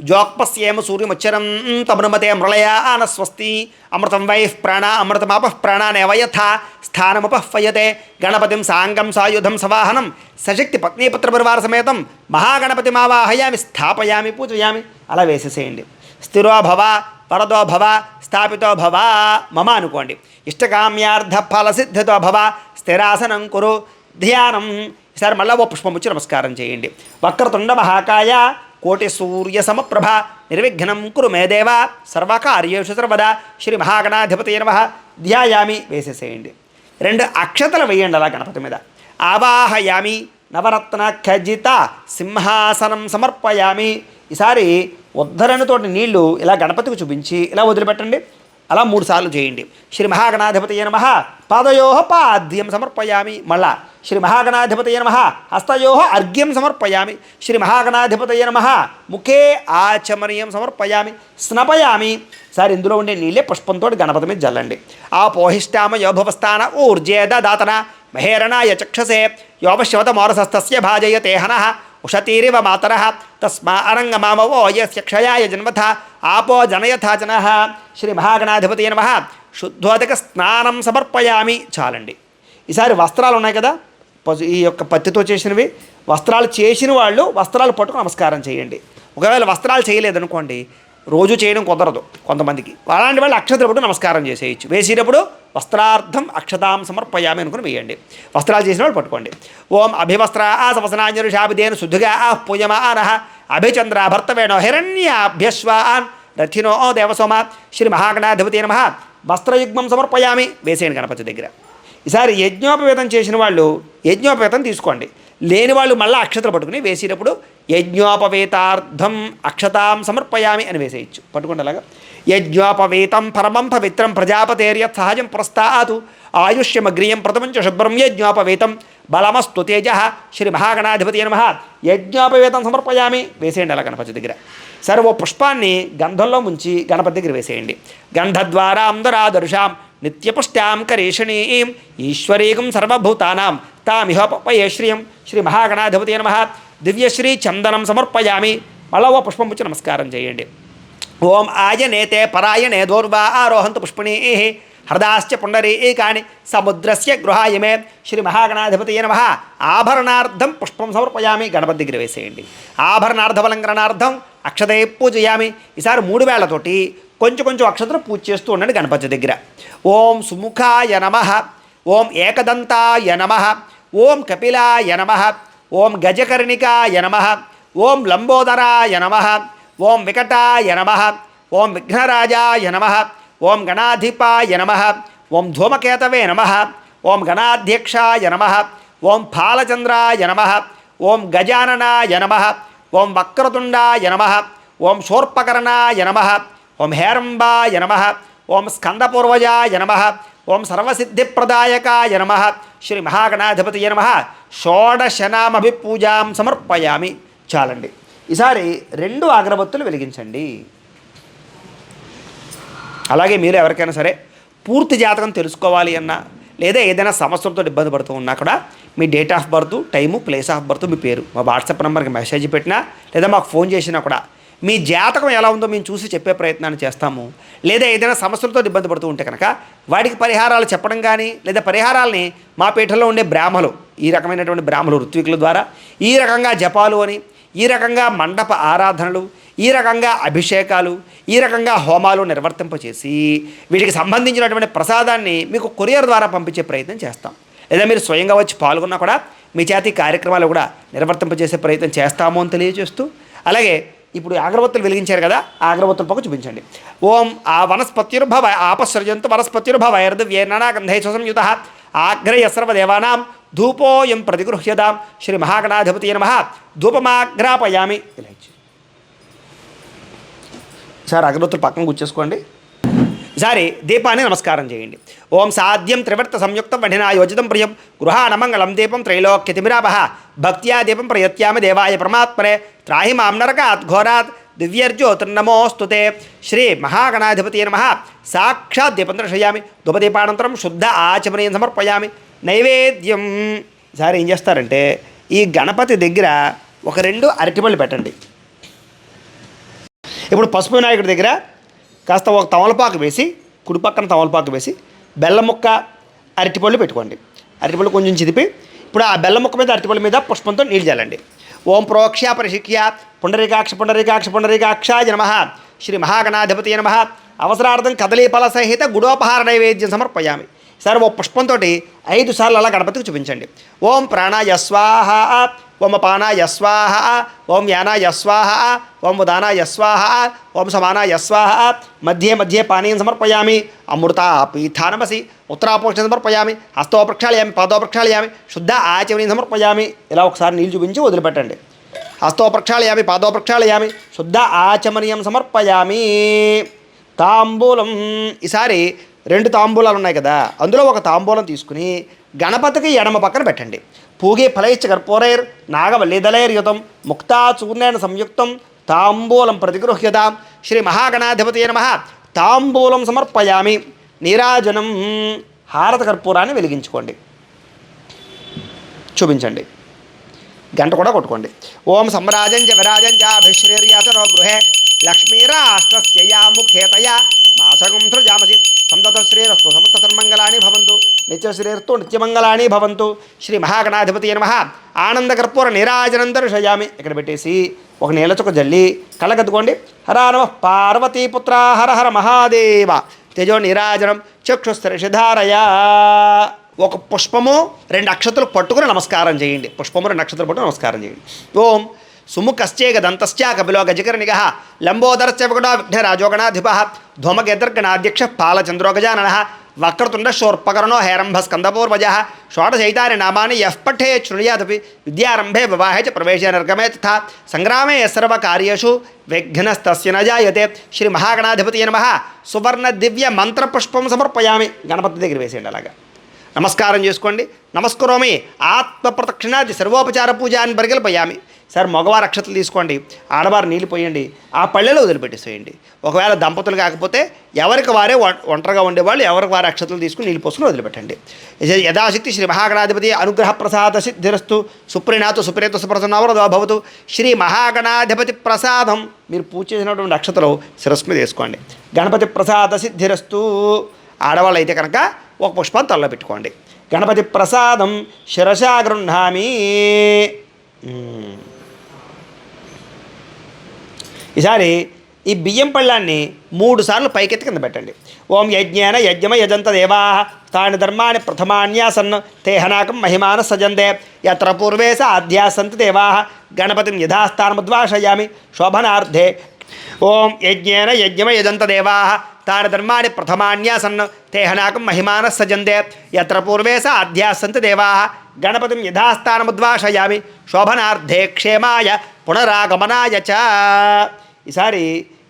జోక్పస్యేమ సూర్యముచ్చరం తమనుమతే మృళయాన స్వస్తి అమృతం వైః ప్రాణ అమృతమాపః ప్రాణానేవ యథా స్థానముపహ్వయతే గణపతిం సాంగం సాయుధం సవాహనం సశక్తి పత్నీపుత్ర పరివార సమేతం మహాగణపతిమావాహయామి స్థాపయామి పూజయామి. అలా వేసేసేయండి. స్థిరో భవ వరదో భవ స్థాపితో భవ మమ అనుకోండి. ఇష్టకామ్యార్థ ఫలసిద్ధితో భవ స్థిరాసనం కురు ధ్యానం. ఈసారి మళ్ళీ ఓ పుష్పం వచ్చి నమస్కారం చేయండి. వక్రతుండ మహాకాయ కోటి సూర్య సమప్రభ నిర్విఘ్నం కురు మే దేవ సర్వకార్యేషు సర్వదా శ్రీ మహాగణాధిపతయే నమః ధ్యాయామి వేసేసేయండి. 2 అక్షతలు వేయండి అలా గణపతి మీద. ఆవాహయామి నవరత్న ఖజిత సింహాసనం సమర్పయామి. ఈసారి ఉద్ధరణతోటి నీళ్లు ఇలా గణపతికి చూపించి ఇలా వదిలిపెట్టండి. అలా 3 సార్లు చేయండి. శ్రీ మహాగణాధిపతయే నమః పాదయో పాద్యం సమర్పయామి. మళ్ళా శ్రీ మహాగణాధిపతయే నమః హస్తయో అర్ఘ్యం సమర్పయామి. శ్రీ మహాగణాధిపతయే నమః ముఖే ఆచమనీయం సమర్పయామి స్నపయామి. సార్ ఇందులో ఉండే నీళ్ళే పుష్పంతో గణపతి మీద జల్లండి. ఆపోహిష్టామ యోభవస్థాన ఊర్జేద దాతన మహేరణాయ చక్షసే యోపశ్వత మోరసస్తస్య భాజయతే హనః ఉషతీరివ మాతరః తస్మా అరంగమామవో యస్య క్షయాయ జన్మథ ఆపో జనయథా జనః. శ్రీ మహాగణాధిపతయే నమః శుద్ధోదక స్నానం సమర్పయామి. చాలండి. ఈసారి వస్త్రాలు ఉన్నాయి కదా, ఈ యొక్క పత్తితో చేసినవి వస్త్రాలు చేసిన వాళ్ళు వస్త్రాలు పట్టుకు నమస్కారం చేయండి. ఒకవేళ వస్త్రాలు చేయలేదనుకోండి, రోజు చేయడం కుదరదు కొంతమందికి, అలాంటి వాళ్ళు అక్షతలు పట్టు నమస్కారం చేసేయచ్చు. వేసేటప్పుడు వస్త్రార్థం అక్షతాం సమర్పయామి అనుకుని వేయండి. వస్త్రాలు చేసిన వాళ్ళు పట్టుకోండి. ఓం అభివస్త్ర సవసనాంజరుషాభిదేను శుద్ధిగా పూయమానః అభిచంద్ర భర్తవేణో హిరణ్యాభ్యశ్వాన్ రథినో దేవసోమ. శ్రీ మహాగణాధిపతయే నమః వస్త్రయుగ్మం సమర్పయామి వేసేయండి గణపతి దగ్గర. ఈసారి యజ్ఞోపవేతం చేసిన వాళ్ళు యజ్ఞోపవేతం తీసుకోండి. లేని వాళ్ళు మళ్ళీ అక్షతలు పట్టుకుని వేసేటప్పుడు యజ్ఞోపవేతార్థం అక్షతాం సమర్పయామి అని వేసేయచ్చు. పట్టుకోండి అలాగా. యజ్ఞోపవేతం పరమం పవిత్రం ప్రజాపతేర్యత్ సహజం ప్రస్తాతు ఆయుష్యమగ్రియం ప్రథమంచ శుభ్రం యజ్ఞోపవేతం బలమస్తు తేజ. శ్రీ మహాగణాధిపతయే నమః యజ్ఞోపవేతం సమర్పయామి వేసేయండి అలా గణపతి దగ్గర. సరే ఓ పుష్పాన్ని గంధంలో ముంచి గణపతి దగ్గర వేసేయండి. గంధద్వారాం దరాదర్శాం నిత్యపుష్టాం కరేషణీం ఈశ్వరీకం సర్వభూతానాం తామిహోపయే శ్రియం. శ్రీ మహాగణాధిపతయే నమః దివ్యశ్రీ చందనం సమర్పయామి. మళ్ళా ఓ పుష్పం వచ్చి నమస్కారం చేయండి. ఓం ఆయనేతే పరాయణే దోర్వా ఆరోహంతు పుష్పిణీ హృదాశ్చ పుండరీకాని సముద్రస్య గృహాయమే. శ్రీ మహాగణాధిపతయే నమః ఆభరణార్థం పుష్పం సమర్పయామి గణపతి దగ్గర వేసేయండి. ఆభరణార్థవలంకరణార్థం అక్షతే పూజయామి. ఈసారి 3 వేళ్లతోటి కొంచెం అక్షతలు పూజ చేస్తూ ఉండండి గణపతి దగ్గర. ఓం సుముఖాయ నమః ఓం ఏకదంతాయ నమః ఓం కపిలాయ నమః ఓం గజకర్ణికాయ నమః ఓం లంబోదరాయ నమః ఓం వికటాయ నమః ఓం విఘ్నరాజాయ నమః ఓం గణాధిపాయ నమః ఓం ధూమకేతవే నమః ఓం గణాధ్యక్షాయ నమః ఓం ఫాలచంద్రాయ నమః ఓం గజాననాయ నమః ఓం వక్రతుండాయ నమః ఓం శూర్పకర్ణాయ నమః ఓం హేరంబాయ నమః ఓం స్కందపూర్వజాయ నమః ఓం సర్వసిద్ధిప్రదాయకాయ నమః. శ్రీ మహాగణాధిపతయే నమః షోడశనామభిపూజాం సమర్పయామి. చాలండి. ఈసారి 2 అగరబత్తులు వెలిగించండి. అలాగే మీరు ఎవరికైనా సరే పూర్తి జాతకం తెలుసుకోవాలి అన్నా లేదా ఏదైనా సమస్యలతో ఇబ్బంది పడుతూ ఉన్నా కూడా మీ date of birth, time, place of birth, మీ పేరు మా వాట్సాప్ నెంబర్కి మెసేజ్ పెట్టినా లేదా మాకు ఫోన్ చేసినా కూడా మీ జాతకం ఎలా ఉందో మేము చూసి చెప్పే ప్రయత్నాన్ని చేస్తాము. లేదా ఏదైనా సమస్యలతో ఇబ్బంది పడుతూ ఉంటే కనుక వాటికి పరిహారాలు చెప్పడం కానీ లేదా పరిహారాలని మా పీఠంలో ఉండే బ్రాహ్మలు, ఈ రకమైనటువంటి బ్రాహ్మలు ఋత్వికుల ద్వారా ఈ రకంగా జపాలు అని, ఈ రకంగా మండప ఆరాధనలు, ఈ రకంగా అభిషేకాలు, ఈ రకంగా హోమాలు నిర్వర్తింపచేసి వీటికి సంబంధించినటువంటి ప్రసాదాన్ని మీకు కొరియర్ ద్వారా పంపించే ప్రయత్నం చేస్తాం. లేదా మీరు స్వయంగా వచ్చి పాల్గొన్నా కూడా మీ చేతి కార్యక్రమాలు కూడా నిర్వర్తింపజేసే ప్రయత్నం చేస్తాము అని తెలియజేస్తూ, అలాగే ఇప్పుడు అగరబత్తులు వెలిగించారు కదా, ఆ అగరబత్తుల పక్క చూపించండి. ఓం ఆ వనస్పత్యుర్భవ ఆపసర్జంతు వనస్పత్యుర్భవైర్దివ్యేనాగంధై సంయుత ఆగ్రయ సర్వదేవానాం ధూపోయం ప్రతిగృహ్యతాం. శ్రీ మహాగణాధిపతయే నమః ధూపమాగ్రాపయామి. ఇలా ఇచ్చి సార్ అగరబత్తులు పక్కన కూర్చేసుకోండి. ఈసారి దీపాన్ని నమస్కారం చేయండి. ఓం సాధ్యం త్రివర్త సంయుక్తం వడినా యోజితం ప్రియం గృహాణమంగళం దీపం త్రైలోక్యతిమిరాపహ భక్త్యా దీపం ప్రయత్యామి దేవాయ పరమాత్మనే త్రాహి మాం నరకాత్ ఘోరాత్ దివ్యర్జ్యోతిర్నమోస్తుతే. శ్రీ మహాగణాధిపతయే నమః సాక్షాత్ దీపం దర్శయామి. ధూపదీపానంతరం శుద్ధ ఆచమనీయం సమర్పయామి. నైవేద్యం. ఈసారి ఏం చేస్తారంటే ఈ గణపతి దగ్గర ఒక 2 అరటిపళ్ళు పెట్టండి. ఇప్పుడు పసుపు వినాయకుడి దగ్గర కాస్త ఒక తమలపాకు వేసి, కుడి పక్కన తమలపాకు వేసి బెల్లం ముక్క అరటిపళ్ళు పెట్టుకోండి. అరటిపళ్ళు కొంచెం చిదిపి ఇప్పుడు ఆ బెల్లం ముక్క మీద అరటిపళ్ళ మీద పుష్పంతో నీళ్ళు చల్లండి. ఓం ప్రోక్ష్య పరిశిక్య పుండరీకాక్ష పుండరీకాక్ష పుండరీకాక్షాయ నమః శ్రీ మహాగణాధిపతి నమః అవసరార్థం కదలీఫల సహిత గుడోపహార నైవేద్యం సమర్పయామి. సరే ఓ పుష్పంతో 5 సార్లు అలా గణపతికి చూపించండి. ఓం ప్రాణాయ స్వాహ, ఓం అపానాయ స్వాహ, ఓం యానాయ స్వాహ, ఓం ఉదానాయ స్వాహ, ఓం సమానాయ స్వాహ, మధ్యే మధ్యే పానీయం సమర్పయామి. అమృత పీఠానమసి ఉత్తరాపోషణ సమర్పయామి. హస్తో ప్రక్షాళయామి, పాదో ప్రక్షాళయామి, శుద్ధ ఆచమనీయం సమర్పయామి. ఇలా ఒకసారి నీళ్ళు చూపించి వదిలిపెట్టండి. హస్తో ప్రక్షాళయామి, పాదో ప్రక్షాళయామి, శుద్ధ ఆచమనీయం సమర్పయామి. తాంబూలం. ఈసారి 2 తాంబూలాలు ఉన్నాయి కదా, అందులో ఒక తాంబూలం తీసుకుని గణపతికి ఎడమ పక్కన పెట్టండి. పూగే ఫలైచ్చ కర్పూరైర్ నాగవల్లిదలైర్యుతం ముక్తా చూర్ణేన సంయుక్తం తాంబూలం ప్రతిగృహ్యతాం శ్రీ మహాగణాధిపతి నమః. తాంబూలం సమర్పయామి. నీరాజనం. హారత కర్పూరాన్ని వెలిగించుకోండి, చూపించండి, గంట కూడా కొట్టుకోండి. ఓం సమ్రాజంచ విరాజంచ అభిశ్రీర్యాచనో గృహే లక్ష్మీరాష్ట్రస్యయా ముఖేతయా మాసగం సృజామసి సంతత శ్రీరస్తు సమస్త సన్మంగళాని భవంతు నిత్యశ్రీరస్తు నిత్యమంగళాని భవంతు శ్రీ మహాగణాధిపతి నమః. ఆనంద కర్పూర నీరాజనం దర్శయామి. ఇక్కడ పెట్టేసి ఒక నీళ్ళ చుక్క జల్లి కళ్ళకద్దుకోండి. హర నమః పార్వతీపుత్ర హర హర మహాదేవ తేజో నీరాజనం చక్షుస్తరిషధారయా. ఒక పుష్పము 2 అక్షతలు పట్టుకుని నమస్కారం చేయండి. పుష్పము 2 అక్షతలు పట్టుకుని నమస్కారం చేయండి. ఓం సుముఖశ్చేగ దంతశ్చ కపిలో గజకర్ణిక లంబోదరశ్చ వికటో విఘ్నరాజోగణాధిప ధూమకేతర్గణాధ్యక్ష పాలచంద్రో గజానన వక్రతుండ శోర్పకర్ణో హేరంభ స్కందపూర్వజ షోడశైతాని నామాని యః పఠే శృణుయాదపి విద్యారంభే వివాహే చ ప్రవేశే నిర్గమే తథా సంగ్రామే సర్వకార్యేషు విఘ్నస్తస్య న జాయతే. శ్రీ మహాగణాధిపతి నమః. సువర్ణ దివ్య మంత్రపుష్పం సమర్పయామి. గణపతి దగ్గర వేసేయండి. అలాగా నమస్కారం చేసుకోండి. నమస్కరోమి. ఆత్మ ప్రదక్షిణాది సర్వోపచార పూజాన్ని పరికల్పయామి. సార్ మగవారు అక్షతలు తీసుకోండి, ఆడవారు నీళ్ళు పోయండి, ఆ పళ్ళెలో వదిలిపెట్టేసేయండి. ఒకవేళ దంపతులు కాకపోతే ఎవరికి వారే ఒంటరిగా ఉండేవాళ్ళు ఎవరికి వారి అక్షతలు తీసుకుని నీళ్ళు పోసుకుని వదిలిపెట్టండి. యథాశక్తి శ్రీ మహాగణాధిపతి అనుగ్రహ ప్రసాద సిద్ధిరస్తు సుప్రీనాథు సుప్రీత సుప్రసన్నవరదో భవతు. శ్రీ మహాగణాధిపతి ప్రసాదం. మీరు పూజ చేసినటువంటి అక్షతలు శిరస్సు మీద వేసుకోండి. గణపతి ప్రసాద సిద్ధిరస్తు. ఆడవాళ్ళు అయితే కనుక ఒక పుష్పం తలలో పెట్టుకోండి. గణపతి ప్రసాదం శిరసా గృహ్ణామి. ఈసారి ఈ బియ్యం పళ్ళాన్ని 3 సార్లు పైకెత్తి కింద పెట్టండి. ఓం యజ్ఞేన యజ్ఞమ యజంత దేవా తాని ధర్మాన్ని ప్రథమాన్యాసన్ తేహనాకం మహిమాన సజందే యత్ర పూర్వే స ఆధ్యాసంత దేవా గణపతిం యథాస్థానముద్వాసయామి శోభనార్థే. ఓం యజ్ఞేన యజ్ఞమ యజంత దేవా తాని ధర్మాన్ని ప్రథమాన్యాసన్ తేహనాకం మహిమాన సజందే యత్ర పూర్వే స ఆధ్యాసంత దేవా గణపతిం యథాస్థానముద్వాసయామి శోభనార్థే క్షేమాయ పునరాగమనాయ చ. ఈసారి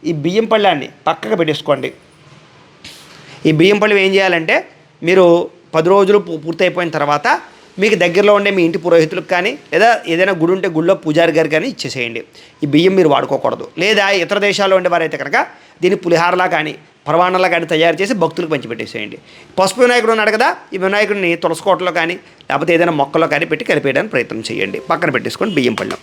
ఈ బియ్యం పళ్ళాన్ని పక్కకు పెట్టేసుకోండి. ఈ బియ్యం పళ్ళు ఏం చేయాలంటే మీరు 10 రోజులు పూర్తయిపోయిన తర్వాత మీకు దగ్గరలో ఉండే మీ ఇంటి పురోహితులకు కానీ లేదా ఏదైనా గుడి ఉంటే గుడిలో పూజారి గారు కానీ ఇచ్చేసేయండి. ఈ బియ్యం మీరు వాడుకోకూడదు. లేదా ఇతర దేశాల్లో ఉండేవారైతే కనుక దీన్ని పులిహారలా కానీ పరవాణంలా కానీ తయారు చేసి భక్తులకు పంచిపెట్టేసేయండి. పసుపు వినాయకుడు ఉన్నాడు కదా, ఈ వినాయకుడిని తులసికోటలో కానీ లేకపోతే ఏదైనా మొక్కలో కానీ పెట్టి కలిపేయడానికి ప్రయత్నం చేయండి. పక్కన పెట్టేసుకొని బియ్యం పళ్ళం.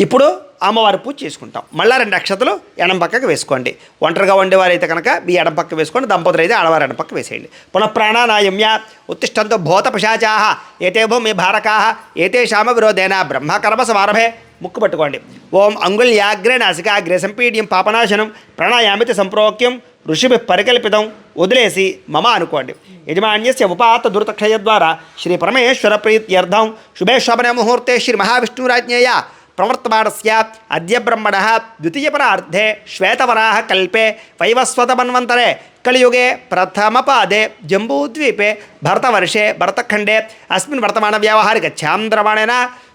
ఇప్పుడు అమ్మవారి పూజ చేసుకుంటాం. మళ్ళీ 2 అక్షతలు ఎడం పక్కకు వేసుకోండి. ఒంటరిగా ఉండేవారైతే కనుక మీ ఎడం పక్క వేసుకోండి, దంపతులు అయితే ఆడవారు ఎడం పక్క వేసేయండి. పునఃప్రాణానాయమ్య ఉత్తిష్టంతో భూత పిశాచాః ఏతే భూమి భారకాః ఏతేషామ విరోధేన బ్రహ్మకర్మ సమారభే. ముక్కు పట్టుకోండి. ఓం అంగుళ్యాగ్రే నాసికాగ్రే సంపీడ్యం పాపనాశనం ప్రాణాయామితి సంప్రోక్యం ఋషిభి పరికల్పితం. వదిలేసి మమ అనుకోండి. యజమాన్యస్య ఉపాత దురితక్షయ ద్వారా శ్రీ పరమేశ్వర ప్రీత్యర్థం శుభే శోభన ముహూర్తే శ్రీ మహావిష్ణురాజ్ఞేయ ప్రవర్తమానస్య అద్య బ్రహ్మణ ద్వితీయపరార్ధే శ్వేతవరాహ కల్పే వైవస్వతమన్వంతరే కలియుగే ప్రథమపాదే జంబూద్వీపే భరతవర్షే భరతఖండే అస్మిన్ వర్తమాన వ్యావహారిక చాంద్రమాణేన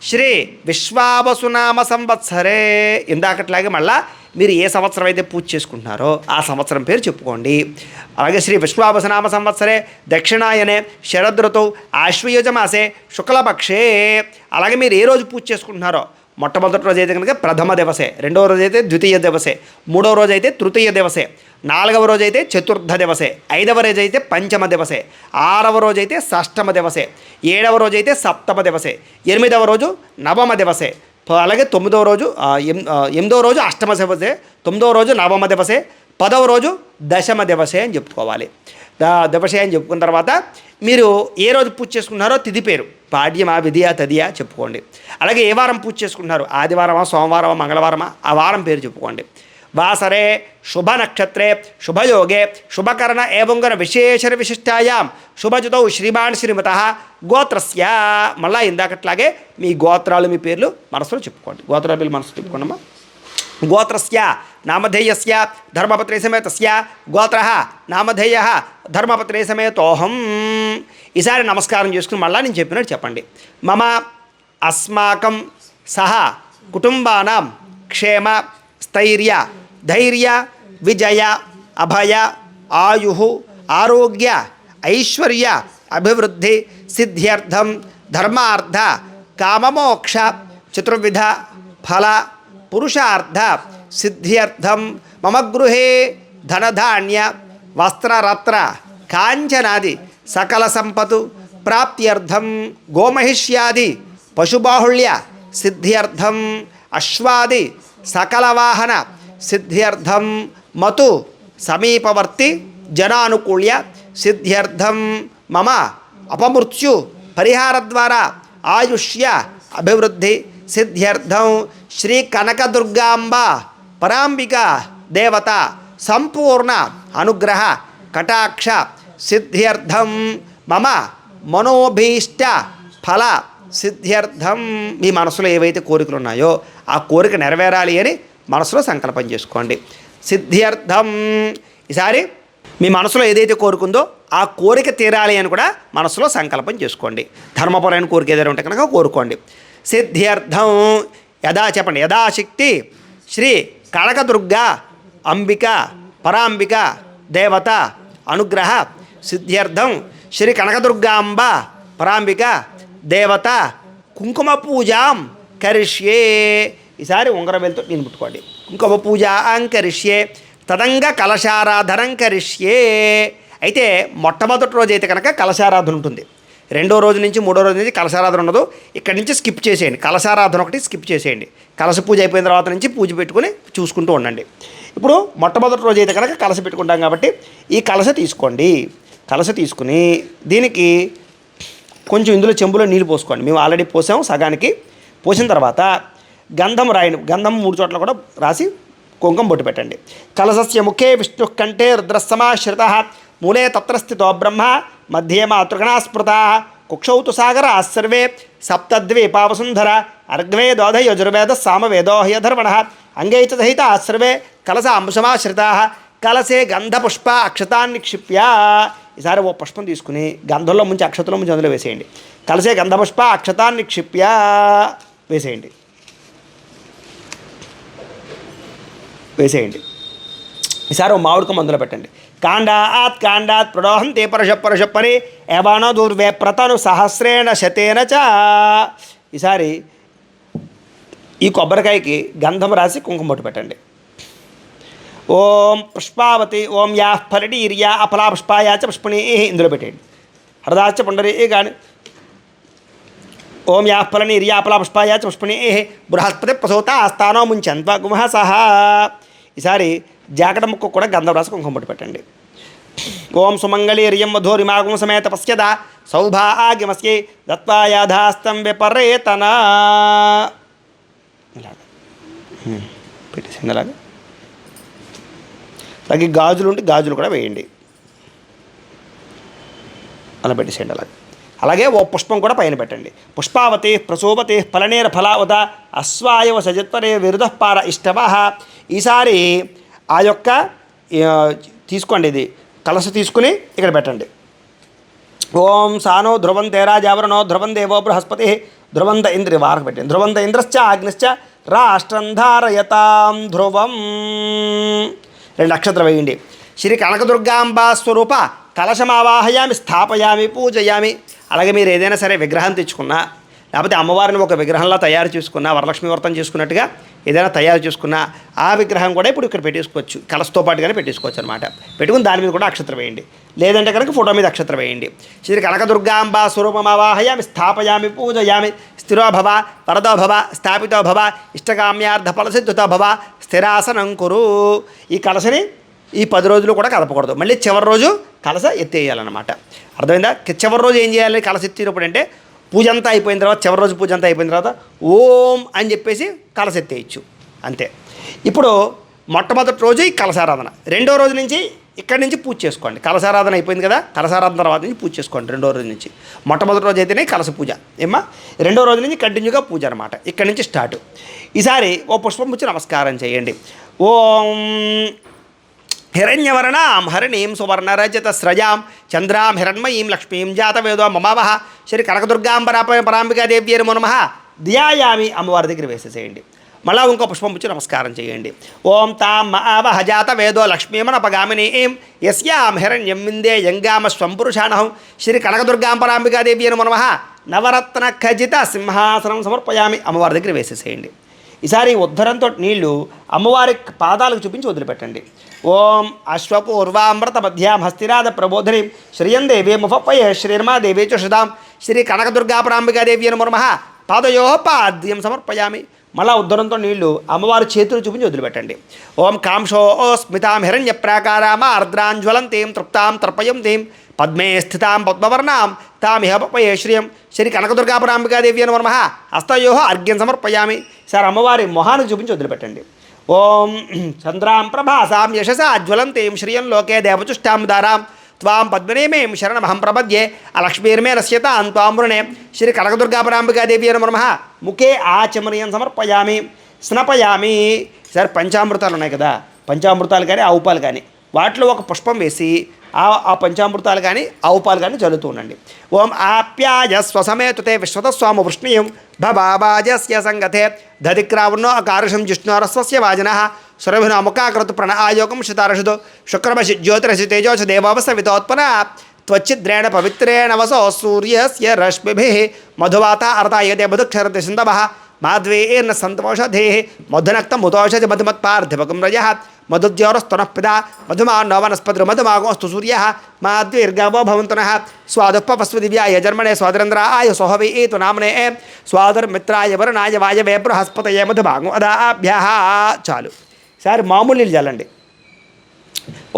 శ్రీ విశ్వావసునామ సంవత్సరే. ఇందాకట్లాగే మళ్ళా మీరు ఏ సంవత్సరం అయితే పూజ చేసుకుంటున్నారో ఆ సంవత్సరం పేరు చెప్పుకోండి. అలాగే శ్రీ విశ్వావసునామ సంవత్సరే దక్షిణాయనే శరదృతౌ ఆశ్వయుజమాసే శుక్లపక్షే. అలాగే మీరు ఏ రోజు పూజ చేసుకుంటున్నారో మొట్టమొదటి రోజు అయితే కనుక ప్రథమ దివసే, రెండవ రోజు అయితే ద్వితీయ దివసే, మూడవ రోజు అయితే తృతీయ దివసే, 4వ రోజు అయితే చతుర్థ దివసే, 5వ రోజు అయితే పంచమ దివసే, 6వ రోజు అయితే షష్టమ దివసే, 7వ రోజు అయితే సప్తమ దివసే, 8వ రోజు నవమ దివసే, అలాగే 9వ రోజు 8వ రోజు అష్టమ దివసే, 9వ రోజు నవమ దివసే, 10వ రోజు దశమ దివసే అని చెప్పుకోవాలి. దివసే అని చెప్పుకున్న తర్వాత మీరు ఏ రోజు పూజ చేసుకున్నారో తిథి పేరు పాడ్యమా విధియా తదియా చెప్పుకోండి. అలాగే ఏ వారం పూజ చేసుకుంటున్నారు, ఆదివారమా సోమవారమా మంగళవారమా ఆ వారం పేరు చెప్పుకోండి. వాసరే శుభ నక్షత్రే శుభయోగే శుభకరణ ఏవంగన విశేషణ విశిష్టాయాం శుభజుతౌ శ్రీమాన్ శ్రీమత గోత్రస్య. మళ్ళా ఇందాకట్లాగే మీ గోత్రాలు మీ పేర్లు మనసులో చెప్పుకోండి. గోత్రాల పేర్లు మనసులో చెప్పుకోండమ్మా. గోత్రస్య నామధేయస్య ధర్మపత్రే సమేతస్య గోత్రః నామధేయః ధర్మపత్రే సమేతోహం. ఈసారి నమస్కారం చేసుకుని మళ్ళీ నేను చెప్పినట్టు చెప్పండి. మమ అస్మాకం సహ కుటుంబానాం క్షేమ స్థైర్య ధైర్య విజయ అభయ ఆయు ఆరోగ్య ఐశ్వర్య అభివృద్ధి సిద్ధ్యర్థం ధర్మార్థ కామమోక్ష చతుర్విధ ఫల పురుషార్థ సిద్ధ్యర్థం మమ గృహే ధనధాన్య వస్త్రరత్న కాంచనాది సకల సంపతు ప్రాప్త్యర్థం గోమహిష్యాది పశుబాహుళ్య సిద్ధ్యర్థం అశ్వాది సకల వాహన సిద్ధ్యర్థం మతు సమీపవర్తి జనానుకూల్య సిద్ధ్యర్థం మమ అపమృత్యు పరిహార ద్వారా ఆయుష్య అభివృద్ధి సిద్ధ్యర్థం శ్రీ కనకదుర్గాంబ పరాంబిక దేవత సంపూర్ణ అనుగ్రహ కటాక్ష సిద్ధ్యర్థం మమ మనోభీష్ట ఫల సిద్ధ్యర్థం. మీ మనసులో ఏవైతే కోరికలు ఉన్నాయో ఆ కోరిక నెరవేరాలి అని మనసులో సంకల్పం చేసుకోండి. సిద్ధ్యర్థం ఈసారి మీ మనసులో ఏదైతే కోరుకుందో ఆ కోరిక తీరాలి అని కూడా మనసులో సంకల్పం చేసుకోండి. ధర్మపరమైన కోరిక ఏదైనా ఉంటే కనుక కోరుకోండి. సిద్ధ్యర్థం యదా చెప్పండి యథాశక్తి శ్రీ కనకదుర్గా అంబిక పరాంబిక దేవత అనుగ్రహ సిద్ధ్యర్థం శ్రీ కనకదుర్గాంబ పరాంబిక దేవత కుంకుమ పూజాం కరిష్యే. ఈసారి ఉంగరం వెళ్తూ నేను ముట్టుకోండి. కుంకుమ పూజ కరిష్యే తదంగ కలశారాధనం కరిష్యే. అయితే మొట్టమొదటి రోజు అయితే కనుక కలశారాధన ఉంటుంది. 2వ రోజు నుంచి 3వ రోజు నుంచి కలశారాధన ఉండదు. ఇక్కడి నుంచి స్కిప్ చేసేయండి. కలశారాధన ఒకటి స్కిప్ చేసేయండి. కలశ పూజ అయిపోయిన తర్వాత నుంచి పూజ పెట్టుకుని చూసుకుంటూ ఉండండి. ఇప్పుడు మొట్టమొదటి రోజు అయితే కనుక కలశ పెట్టుకుంటాం కాబట్టి ఈ కలశ తీసుకోండి. కలశ తీసుకుని దీనికి కొంచెం ఇందులో చెంబులో నీళ్ళు పోసుకోండి. మేము ఆల్రెడీ పోసాము సగానికి. పోసిన తర్వాత గంధం రాయండి. గంధం 3 చోట్ల కూడా రాసి కుంకుమ బొట్టు పెట్టండి. కలశస్య ముఖే విష్ణు కంఠే రుద్రసమాశ్రిత మూలే తత్ర స్థితో బ్రహ్మ మధ్యే మాతృగణా స్మృత కుక్షౌ తు సాగర సర్వే సప్తద్వీపావసుంధర అర్గ్వేదోధ యజుర్వేద సామవేదో హ్యధర్వణ అంగై చ సహితా సర్వే కలశ అంశమాశ్రితా కలశే గంధపుష్ప అక్షతాన్ని నిక్షిప్య. ఈసారి ఓ పుష్పం తీసుకుని గంధంలో ముంచి అక్షతలో ముంచి అందులో వేసేయండి. కలశే గంధపుష్ప అక్షతాన్ని నిక్షిప్య వేసేయండి. ఈసారి ఓ మామిడికం అందులో పెట్టండి. కాండాత్ ప్రడోహంతే పరశపరి ఏవానో దూర్వే ప్రతను సహస్రేణ శతేన చ. ఈసారి ఈ కొబ్బరికాయకి గంధం రాసి కుంకుమ బొట్టు పెట్టండి. ఓం పుష్పావతి ఓం యా ఫలడీర్యా అఫలా పుష్పాయాచ పుష్పణి ఇందులో పెట్టేయండి. హరదాచ పుండరీ కానీ ఓం యా ఫలనీర్యా అఫలా పుష్పాయాచ పుష్పణి బృహస్పతి ప్రసూత ఆస్థానో ముంచంత్వ గుమహ సహా. ఈసారి జాకెట్ ముక్క కూడా గంధం రాసి కుంకుమ బొట్టు పెట్టండి. ఓం సుమంగళీర్యం మధురిమాగుం సమేత పశ్యద సౌభాగ్యమస్యై దత్వాయాధాస్తం విపరేతన. ఇలాగ పెట్టేసింది. అలాగే గాజులు ఉంటే గాజులు కూడా వేయండి. అలా పెట్టేసేయండి. అలాగే ఓ పుష్పం కూడా పైన పెట్టండి. పుష్పావతి ప్రసోపతి ఫలనేర ఫలావత అశ్వాయవ సజత్వరే విరుధపార ఇష్టవ. ఈసారి ఆ యొక్క తీసుకోండి. ఇది కలశ తీసుకుని ఇక్కడ పెట్టండి. ఓం సానో ధ్రువం తేరాజావరణో ధ్రువం దేవో బృహస్పతి ధ్రువంత ఇంద్రి వారకు పెట్టండి. ధ్రువంత ఇంద్రశ్చ అగ్నిశ్చ రాష్ట్రం ధారయతాం ధ్రువం. 2 నక్షత్రం వేయండి. శ్రీ కనకదుర్గాంబా స్వరూప కలశమావాహయామి స్థాపయామి పూజయామి. అలాగే మీరు ఏదైనా సరే విగ్రహం తెచ్చుకున్నా లేకపోతే అమ్మవారిని ఒక విగ్రహంలా తయారు చేసుకున్నా, వరలక్ష్మి వ్రతం చేసుకున్నట్టుగా ఏదైనా తయారు చేసుకున్నా ఆ విగ్రహం కూడా ఇప్పుడు ఇక్కడ పెట్టేసుకోవచ్చు. కలశతో పాటుగానే పెట్టేసుకోవచ్చు అనమాట. పెట్టుకుని దాని మీద కూడా అక్షత్రం వేయండి. లేదంటే కనుక ఫోటో మీద అక్షత్రం వేయండి. శ్రీ కనకదుర్గాంబ స్వరూపమావాహయామి స్థాపయామి పూజయామి స్థిరో భవ వరదో భవ స్థాపితో భవ ఇష్టకామ్యార్థ ఫలసిద్ధుతో భవ స్థిరాసనం కురు. ఈ కలశని ఈ 10 రోజులు కూడా కదపకూడదు. మళ్ళీ చివరి రోజు కలశ ఎత్తేయాలన్నమాట. అర్థమైందా? చివరి రోజు ఏం చేయాలి? కలశ ఎత్తినప్పుడు అంటే పూజ అంతా అయిపోయిన తర్వాత, చివరి రోజు పూజ అంతా అయిపోయిన తర్వాత ఓం అని చెప్పేసి కలశ ఎత్తేయచ్చు, అంతే. ఇప్పుడు మొట్టమొదటి రోజు ఈ కలశారాధన. రెండో రోజు నుంచి ఇక్కడి నుంచి పూజ చేసుకోండి. కలశారాధన అయిపోయింది కదా, కలశారాధన తర్వాత నుంచి పూజ చేసుకోండి. రెండో రోజు నుంచి. మొట్టమొదటి రోజు అయితేనే కలశ పూజ ఏమ్మా, రెండో రోజు నుంచి కంటిన్యూగా పూజ అనమాట. ఇక్కడి నుంచి స్టార్ట్. ఈసారి ఓ పుష్పం పుచ్చి నమస్కారం చేయండి. ఓం హిరణ్యవర్ణాం హరిణీం సువర్ణరజత స్రజాం చంద్రాం హిరణ్మయీం లక్ష్మీం జాతవేదో మమావహ శ్రీ కనకదుర్గాంబర పరాంబికాదేవ్యే నమో నమః ధ్యాయామి. అమ్మవారి దగ్గర వేసేసేయండి. మళ్ళా ఇంకో పుష్పం పుచ్చి నమస్కారం చేయండి. ఓం తాం మఆవహ జాతవేదో లక్ష్మీమనపగామినీం యస్యాం హిరణ్యం విందే యంగామ స్వంపురుషాణహం శ్రీ కనకదుర్గాంబరాంబికాదేవ్యే నమో నమః నవరత్న ఖజిత సింహాసనం సమర్పయామి. అమ్మవారి దగ్గర వేసేసేయండి. ఈసారి ఉద్ధరంతో నీళ్లు అమ్మవారి పాదాలకు చూపించి వదిలిపెట్టండి. ఓం అశ్వపూర్వామృత మధ్యాం హస్తినాథ ప్రబోధినీం శ్రియం దేవీ ముఫప్పయే శ్రీర్మా దేవీ చ శుధాం శ్రీ కనకదుర్గాపరాంబికాదేవ్యే నమో నమః పాదయో పాద్యం సమర్పయామి. మళ్ళా ఉద్ధరంతో నీళ్లు అమ్మవారి చేతులు చూపించి వదిలిపెట్టండి. ఓం కాంక్షో స్మితాం హిరణ్య ప్రాకారామ ఆర్ద్రాంజ్వలంతీం తృప్తాం తర్పయం తీం పద్మే స్థితాం పద్మవర్ణాం తామిహ పప్పయే శ్రియం శ్రీ కనకదుర్గాపరాంబికాదేవ్యే నమో నమః హస్తయో అర్ఘ్యం సమర్పయామి. సార్ అమ్మవారి మొహానికి చూపించి వదిలిపెట్టండి. ఓం చంద్రాం ప్రభాసాం యశసా జ్వలంతీం శ్రియం లోకే దేవచుష్టాం దారాం త్వాం పద్మనేమేం శరణమహం ప్రపద్యే అలక్ష్మీర్మే నశ్యతాం త్వాం వృణే శ్రీ కనకదుర్గాపరాంబికాదేవ్యే నమో నమః ముఖే ఆచమనీయం సమర్పయామి స్నపయామి. సార్ పంచామృతాలు ఉన్నాయి కదా, పంచామృతాలు కానీ ఆవు పాలు కానీ వాటిలో ఒక పుష్పం వేసి ఆ పంచామృతాలు కానీ ఆవు పాలు కానీ చల్లుతూ ఉండండి. ఓం ఆప్యాయ స్వసమేతుతే విశ్వతస్వామ వృష్ణీయం భబాజస్య సంగతే దధిక్రావున్నో అకారుషం జిష్ణోరస్వస్య వాజనః సురభినముఖాకృతు ప్రణః ఆయోగం శతారషుతో శుక్రమసి జ్యోతిరసి తేజోసి దేవావసవితోత్పన త్వచ్చిద్రేణ పవిత్రేణ వసో సూర్యస్య రశ్మిభిః మధువాత అర్ధాయతే మధుక్షరతి సింధవః మాధ్వేర్న సంతోషధే మధునక్తం ముతోషతి మధుమత్పార్థిపకం రజః మధుద్యోరస్తునః పితా మధుమాన్నో వనస్పతిర్ మధుమాగోస్తు సూర్యః మాద్వీర్గవో భవంతునః స్వాదుపవస్వ దివ్యాయ జన్మనే స్వాదరేంద్రాయ సోహవే ఏతు నామనే స్వాదుర్మిత్రాయ వరుణాయ వాయవే బృహస్పతయే మధుమాగం అదాభ్యః. చాలు. సార్ మామూలు నీళ్ళు చల్లండి.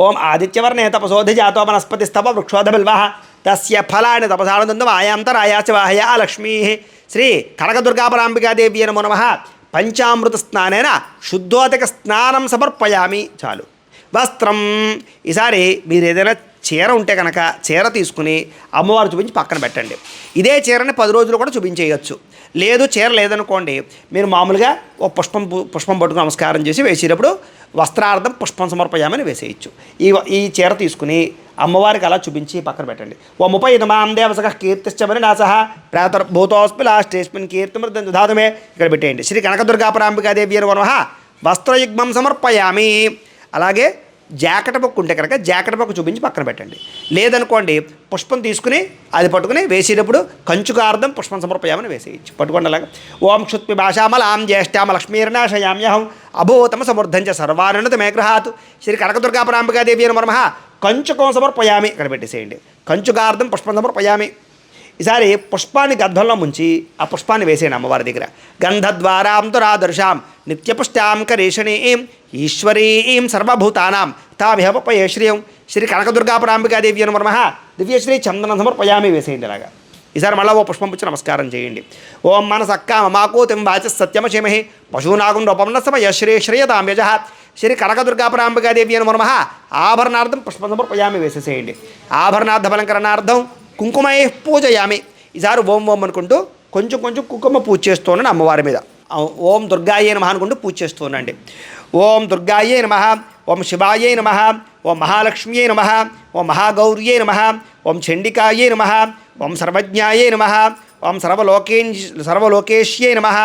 ఓం ఆదిత్యవర్ణే తపసోధిజాతో వనస్పతిస్తవ వృక్షోధబిల్వః తస్య ఫలాని తపసానందమాయాంతరాయాచ వాహయా లక్ష్మీ శ్రీ కనకదుర్గాపరాంబికాదేవ్యే నమో నమః పంచామృత స్నానేన శుద్ధోదక స్నానం సమర్పయామి. చాలు. వస్త్రం. ఈసారి మీరు ఏదైనా చీర ఉంటే కనుక చీర తీసుకుని అమ్మవారు చూపించి పక్కన పెట్టండి. ఇదే చీరని 10 రోజులు కూడా చూపించేయచ్చు. లేదు చీర లేదనుకోండి, మీరు మామూలుగా ఓ పుష్పం పట్టుకుని నమస్కారం చేసి వేసేటప్పుడు వస్త్రార్థం పుష్పం సమర్పయామని వేసేయచ్చు. ఈ చీర తీసుకుని అమ్మవారికి అలా చూపించి పక్కన పెట్టండి. ఓ 30 మాం దేవసక కీర్తిశ్చమని నాసహ ప్రాతర్భూతోస్మి లాస్టేస్మిన్ కీర్తిమృతం దాతుమే ఇక్కడ పెట్టేయండి. శ్రీ కనకదుర్గాపరాంబికాదేవ్యే నమో నమః వస్త్రయుగ్మం సమర్పయామి. అలాగే జాకెట్ బొక్కు ఉంటే కనుక జాకెట్ బొక్కు చూపించి పక్కన పెట్టండి. లేదనుకోండి పుష్పం తీసుకుని అది పట్టుకుని వేసేటప్పుడు కంచుకార్థం పుష్పం సమర్పయామని వేసేయచ్చు. పట్టుకోండి అలాగా. ఓం క్షుత్పి భాషామలాం జ్యేష్ఠామ లక్ష్మీర్నాశయామ్యహం అభూతమ సమృద్ధంచ సర్వానంద మే గృహాత్ శ్రీ కనకదుర్గాపరాంబికాదేవ్యే నమో నమః కంచుకం సమర్పయామి ఇక్కడ పెట్టేసేయండి. కంచుకార్థం పుష్పం సమర్పయామి. ఈసారి పుష్పాన్ని గర్భంలో ముంచి ఆ పుష్పాన్ని వేసేయండి అమ్మవారి దగ్గర. గంధద్వారాం దురాదర్శాం నిత్యపుష్టాం కరేషణీం ఈశ్వరీం సర్వభూతానాం తామిహ పప్పయే శ్రియం శ్రీ కనకదుర్గాపరాంబికాదేవ్యే నమో నమః దివ్యశ్రీ చందనం సమర్పయామి వేసేయండి ఇలాగా. ఈసారి మళ్ళీ ఓ పుష్పం పుచ్చి నమస్కారం చేయండి. ఓం మనసక్కా మమాకోతిం వాచ సత్యమచేమహి పశూనాగం రూపం సమయ శ్రీ శ్రేయతాం యజః శ్రీ కనకదుర్గాపరాంబికాదేవ్యే నమో నమః ఆభరణార్థం పుష్పం సమర్పయామి వేసేసేయండి. ఆభరణార్థఫలంకరణార్థం కుంకుమై పూజయామి. ఈసారి ఓం ఓం అనుకుంటూ కొంచెం కొంచెం కుంకుమ పూజ చేస్తూ ఉండండి అమ్మవారి మీద. ఓం దుర్గాయే నమః అనుకుంటూ పూజ చేస్తూ ఉండండి. ఓం దుర్గాయే నమః, ఓం శివాయే నమః, ఓం మహాలక్ష్మ్యే నమః, ఓం మహాగౌర్యే నమః, ఓం చండికాయే నమః, ఓం సర్వజ్ఞాయే నమః, ఓం సర్వలోకేశ్యే నమః,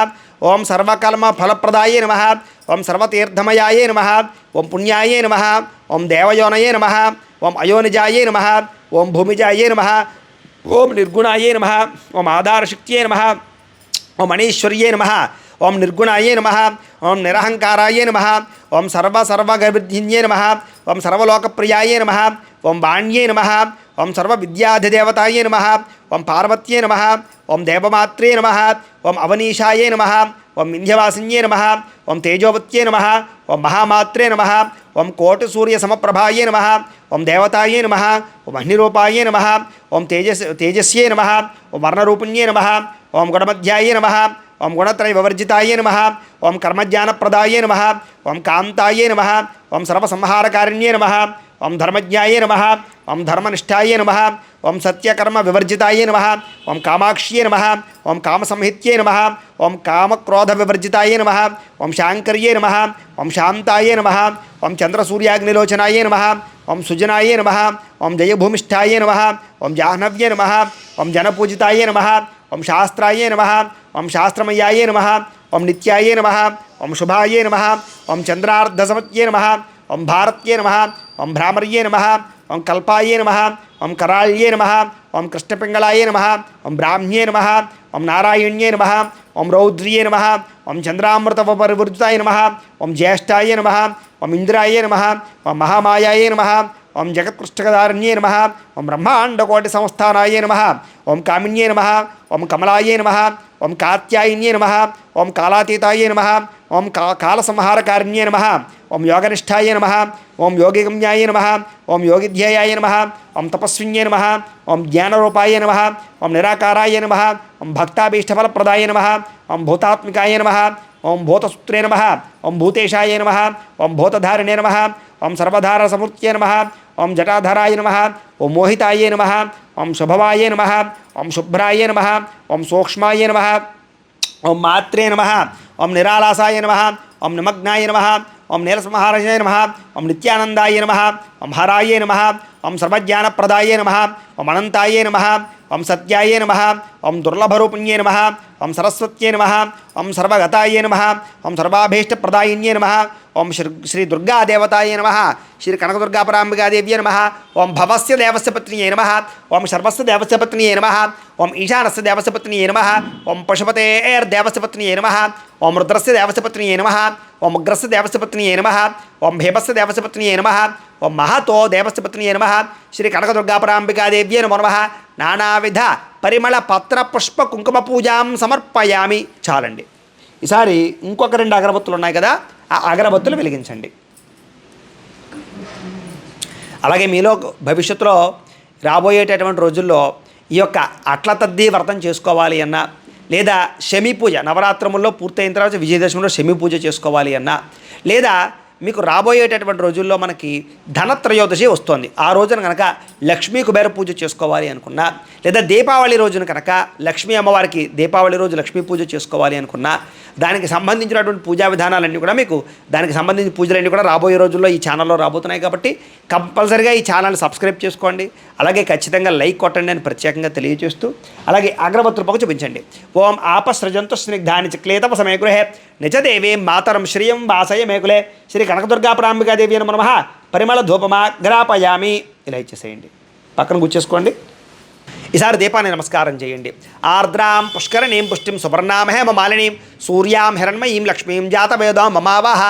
ఓం సర్వకల్మ ఫలప్రదాయే నమః, ఓం సర్వతీర్థమయాయే నమః, ఓం పుణ్యాయే నమః, ఓం దేవయోనయే నమః, ఓం అయోనిజాయే నమః, ఓం భూమిజాయే నమః, ఓం నిర్గుణాయే నమః, ఓం ఆధారశక్త్యే నమః, ఓం మనీశ్వర్యే నమః, ఓం నిర్గుణాయే నమః, ఓం నిరహంకారాయే నమః, ఓం సర్వగర్భిన్యే నమః, ఓం సర్వలోకప్రియాయే నమః, ఓం వాణ్యే నమః, ఓం సర్వవిద్యాధిదేవతాయే నమః, ఓం పార్వత్యే నమః, ఓం దేవమాత్రే నమః, ఓం అవనీశాయే నమః, ఓం వింధ్యవాసిన్యే నమః, ఓం తేజోవత్యే నమః, ఓం మహామాత్రే నమః, ఓం కోటిసూర్యసమప్రభాయే నమః, ఓం దేవతాయే నమః, ఓం అగ్నిరూపాయే నమః, ఓం తేజస్యే నమః, ఓం వర్ణరూపిణ్యే నమః, ఓం గుణమధ్యాయే నమః, ఓం గుణత్రయ వివర్జితాయే నమః, ఓం కర్మజ్ఞానప్రదాయే నమః, ఓం కాంతాయే నమః, ఓం సర్వసంహారకారిణ్యే నమః, ఓం ధర్మజ్ఞాయే నమః, ఓం ధర్మనిష్టాయే నమః, ఓం సత్యకర్మ వివర్జితాయే నమః, ఓం కామాక్ష్యే నమః, ఓం కామసంహిత్యే నమః, ఓం కామక్రోధ వివర్జితాయే నమః, ఓం శాంకర్యే నమః, ఓం శాంతాయే నమః, ఓం చంద్రసూర్యాగ్నిలోచనాయే నమః, ఓం సుజనాయే నమః, ఓం జయభూమిష్ఠాయే నమః, ఓం జాహ్నవ్యే నమః, ఓం జనపూజితాయే నమః, ఓం శాస్త్రాయే నమః, ఓం శాస్త్రమయాయే నమః, ఓం నిత్యాయే నమః, ఓం శుభాయే నమః, ఓం చంద్రార్ధసమత్యే నమః, ఓం భారత్యే నమః, ఓం భ్రామర్యే నమః, ఓం కల్పాయే నమః, ఓం కరాళ్యే నమః, ఓం కృష్ణపింగళాయే నమః, ఓం బ్రాహ్మ్యే నమః, ఓం నారాయణ్యే నమః, ఓం రౌద్ర్యే నమః, ఓం చంద్రామృతపరివృతాయ నమః, ఓం జ్యేష్ఠాయే నమః, ఓం ఇంద్రాయే నమః, ఓం మహామాయాయే నమః, ఓం జగత్పుస్తకదారణ్యే నమః, ఓం బ్రహ్మాండకోటి సంస్థానాయే నమః, ఓం కామిన్యే నమః, ఓం కమలాయే నమః, ఓం కాత్యాయిన్యే నమః, ఓం కాలాతీతాయే నమః, ఓం కాలసంహారకారిణ్యే నమః, ఓం యోగనిష్ఠాయే నమః, ఓం యోగిగమ్యాయే నమః, ఓం యోగిధ్యేయాయ నమః, ఓం తపస్విన్యే నమః, ఓం జ్ఞానరూపాయ నమః, ఓం నిరాకారాయ నమః, ఓం భక్తాభీష్టఫలప్రదాయ నమః, ఓం భూతాత్మికాయ నమః, ఓం భూతసూత్రే నమః, ఓం భూతేశాయ నమః, ఓం భూతధారిణే నమః, ఓం సర్వధారసమూర్త్యే నమః, ఓం జటాధరాయ నమః, ఓం మోహితాయే నమః, ఓం శుభవాయే నమః, ఓం శుభ్రాయ నమః, ఓం సూక్ష్మాయ నమః, ఓం మాత్రే నమః, ఓం నిరాలాసాయ నమః, ఓం నిమగ్నాయ నమః, ఓం నీలసంహారాయ నమః, ఓం నిత్యానందాయ నమః, ఓం హరాయ నమః, ఓం సర్వజ్ఞానప్రదాయ నమః, ఓం అనంతాయ నమః, ఓం సత్యాయ నమః, ఓం దుర్లభరూపిణ్యే నమః, ఓం సరస్వత్యే నమః, ఓం సర్వగతాయ నమః, ఓం సర్వాభీష్టప్రదాయిన్యే నమః, ఓం శ్రీ దుర్గాదేవతాయ నమః, శ్రీ కనకదుర్గాపరాంబికాదేవ్యే నమః, ఓం భవస్య దేవస్య పత్న్యే నమః, ఓం శర్వస్య దేవస్య పత్న్యే నమః, ఓం ఈశానస్య దేవస్య పత్న్యే నమః, ఓం పశుపతేర్దేవస్య పత్న్యే నమః, ఓం రుద్రస్య దేవస్య పత్న్యే నమః, ఓం ఉగ్రస్య దేవస్య పత్న్యే నమః, ఓం భీమస్య దేవస్య పత్న్యే నమః, ఓం మహతో దేవస్య పత్న్యే నమః, శ్రీ కనకదుర్గాపరాంబికాదేవ్యే నమో నమః. నానావిధ పరిమళ పత్ర పుష్ప కుంకుమ పూజాం సమర్పయామి. చాలండి. ఈసారి ఇంకొక 2 అగరబత్తులు ఉన్నాయి కదా, ఆ అగరబత్తులు వెలిగించండి. అలాగే మీలో భవిష్యత్తులో రాబోయేటటువంటి రోజుల్లో ఈ యొక్క అట్ల తద్ది వ్రతం చేసుకోవాలి అన్నా, లేదా శమీ పూజ నవరాత్రముల్లో పూర్తయిన తర్వాత విజయదశమిలో శమీ పూజ చేసుకోవాలి అన్నా, లేదా మీకు రాబోయేటటువంటి రోజుల్లో మనకి ధనత్రయోదశి వస్తుంది, ఆ రోజున కనుక లక్ష్మీ కుబేర పూజ చేసుకోవాలి అనుకున్నా, లేదా దీపావళి రోజున కనుక లక్ష్మీ అమ్మవారికి దీపావళి రోజు లక్ష్మీ పూజ చేసుకోవాలి అనుకున్నా, దానికి సంబంధించినటువంటి పూజా విధానాలన్నీ కూడా మీకు దానికి సంబంధించిన పూజలన్నీ కూడా రాబోయే రోజుల్లో ఈ ఛానల్లో రాబోతున్నాయి. కాబట్టి కంపల్సరిగా ఈ ఛానల్ని సబ్స్క్రైబ్ చేసుకోండి. అలాగే ఖచ్చితంగా లైక్ కొట్టండి అని ప్రత్యేకంగా తెలియజేస్తూ, అలాగే అగరబత్తుల పక్క చూపించండి. ఓం ఆపసృజంతు స్నిగ్ధాని చక్లేతప సమయగృహే నిజదేవీ మాతరం శ్రియం వాసయ మేకులే శ్రీ కనకదుర్గాపరాంబికాదేవి నమో నమః. పరిమళ ధూపమా గ్రాపయామి. ఇలా ఇచ్చేసేయండి, పక్కన గుచ్చేసుకోండి. ఈసారి దీపాన్ని నమస్కారం చేయండి. ఆర్ద్రాం పుష్కరణీం పుష్టిం సువర్ణామహేమ మాలినీం సూర్యాం హిరణ్మయీం లక్ష్మీం జాతవేదాం మమావాహ.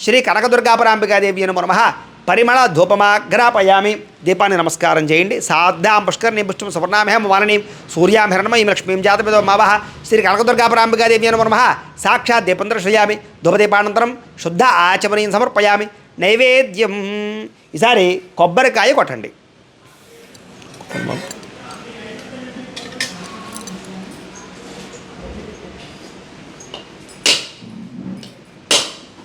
శ్రీ కనకదుర్గాపరాంబికాదేవి నమో నమః. పరిమళ ధూపమా గ్రాపయామి. దీపాన్ని నమస్కారం చేయండి. సార్ధాం పుష్కరణీం పుష్టిం సువర్ణామహేమ మాలినీం సూర్యాం హిరణ్మయీం లక్ష్మీం జాతవేదాం మమావాహ. శ్రీ కనకదుర్గాపరాంబికాదేవి నమో నమః. సాక్షాత్ దీపం దర్శయామి. ధూపదీపానంతరం శుద్ధ ఆచమనీయం సమర్పయామి. నైవేద్యం. ఈసారి కొబ్బరికాయ కొట్టండి.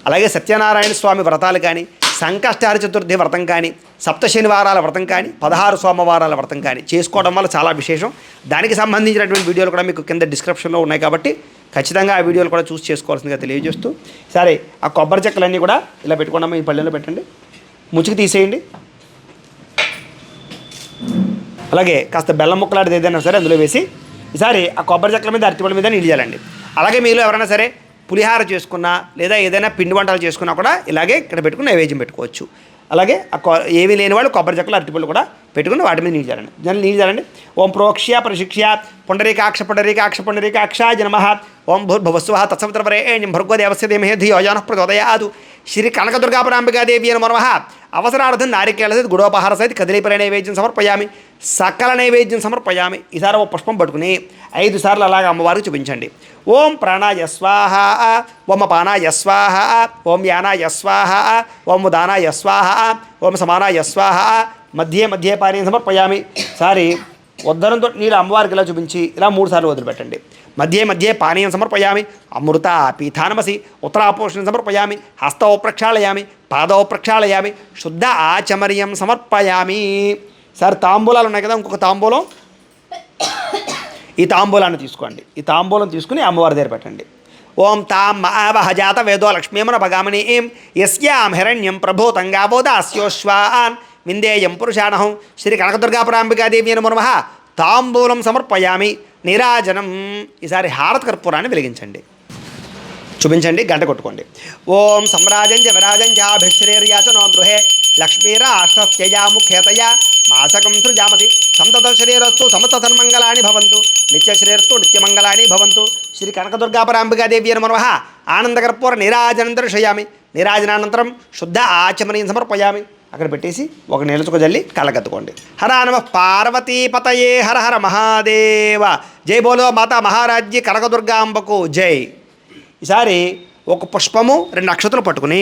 అలాగే సత్యనారాయణ స్వామి వ్రతాలు కానీ, సంకష్టహర చతుర్థి వ్రతం కానీ, సప్త శనివారాల వ్రతం కానీ, 16 సోమవారాల వ్రతం కానీ చేసుకోవడం వల్ల చాలా విశేషం. దానికి సంబంధించినటువంటి వీడియోలు కూడా మీకు కింద డిస్క్రిప్షన్లో ఉన్నాయి కాబట్టి ఖచ్చితంగా ఆ వీడియోలు కూడా చూసి చేసుకోవాల్సిందిగా తెలియజేస్తూ, సరే ఆ కొబ్బరి చెక్కలన్నీ కూడా ఇలా పెట్టుకోండి. ఈ పళ్ళెంలో పెట్టండి, ముచ్చుకు తీసేయండి. అలాగే కాస్త బెల్లం ముక్కలాంటిది ఏదైనా సరే అందులో వేసి ఈసారి ఆ కొబ్బరి చెక్కల మీద అరటిపళ్ళ మీద నీళ్ళు చేయాలండి. అలాగే మీలో ఎవరైనా సరే పులిహార చేసుకున్నా లేదా ఏదైనా పిండి వంటలు చేసుకున్నా కూడా ఇలాగే ఇక్కడ పెట్టుకుని నైవేద్యం పెట్టుకోవచ్చు. అలాగే ఏమీ లేని వాళ్ళు కొబ్బరి చెక్కలు అరటిపళ్ళు కూడా పెట్టుకుని వాటి మీద నీళ్ళు చేయాలండి. నీళ్ళు చేయాలండి. ఓం ప్రోక్ష్య ప్రశిక్ష్య పుండరీకాక్ష పుండరీకాక్ష పుండరీకాక్షాయ నమః. ఓం భూర్భువస్సువః తత్సవితుర్వరేణ్యం భర్గో దేవస్య ధీమహి ధియో యో నః ప్రచోదయాత్. శ్రీ కనకదుర్గాపరాంబికాదేవి నమః. అవసరార్థం నారికేళ సహిత గుడోపహార సహిత కదిలీపర నైవేద్యం సమర్పయామి, సకల నైవేద్యం సమర్పయామి. ఈసారి ఓ పుష్పం పట్టుకుని 5 సార్లు అలాగ అమ్మవారికి చూపించండి. ఓం ప్రాణాయ స్వాహ, ఓం అపానాయ స్వాహ, ఓం యానాయ స్వాహ, ఓం ఉదానాయ స్వాహ, ఓం సమానాయ స్వాహ, మధ్యే మధ్యే పానీయం సమర్పయామి. సారి ఉద్దరంతో నీళ్ళు అమ్మవారికి ఇలా చూపించి ఇలా 3 సార్లు వదిలిపెట్టండి. మధ్యే మధ్యే పానీయం సమర్పయామి. అమృత పీఠానమసి ఉత్తరాపోషణం సమర్పయామి. హస్తౌ ప్రక్షాళయామి, పాదౌ ప్రక్షాళయామి, శుద్ధ ఆచమర్యం సమర్పయామి. సార్ తాంబూలాలు ఉన్నాయి కదా, ఇంకొక తాంబూలం ఈ తాంబూలాన్ని తీసుకోండి. ఈ తాంబూలం తీసుకుని అమ్మవారి దగ్గర పెట్టండి. ఓం తాం మావహ జాత వేదో లక్ష్మీమన భగామనీం యస్యాం హిరణ్యం ప్రభూతంగాబోధాస్యోశ్వాన్ విందేయం పురుషాణహం. శ్రీ కనకదుర్గాపరాంబికాదేవి నమః. తాంబూలం సమర్పయామి. నీరాజనం. ఈసారి హారత కర్పూరాన్ని వెలిగించండి, చూపించండి, గంట కొట్టుకోండి. ఓం సమ్రాజంజ విరాజంజాభిశ్రేర్యాచనో గృహే లక్ష్మీరాష్ట్రత్యజాముఖేతయా మాసకం సృజామసి. సంతత శ్రీరస్తు సమత సన్మంగళాని భవంతు, నిత్యశ్రీరస్తు నిత్యమంగళాని భవంతు. శ్రీ కనకదుర్గాపరాంబికాదేవి నమః. ఆనందకర్పూర నీరాజనం దర్శయామి. నీరాజనానంతరం శుద్ధ ఆచమనీయం సమర్పయామి. అక్కడ పెట్టేసి ఒక నీళ్ళచుక జల్లి కళ్ళగత్తుకోండి. హర నమః పార్వతీపతయే హర హర మహాదేవ. జై బోలో మాతా మహారాజ్య కనకదుర్గాంబకు జై. ఈసారి ఒక పుష్పము 2 నక్షత్రాలు పట్టుకుని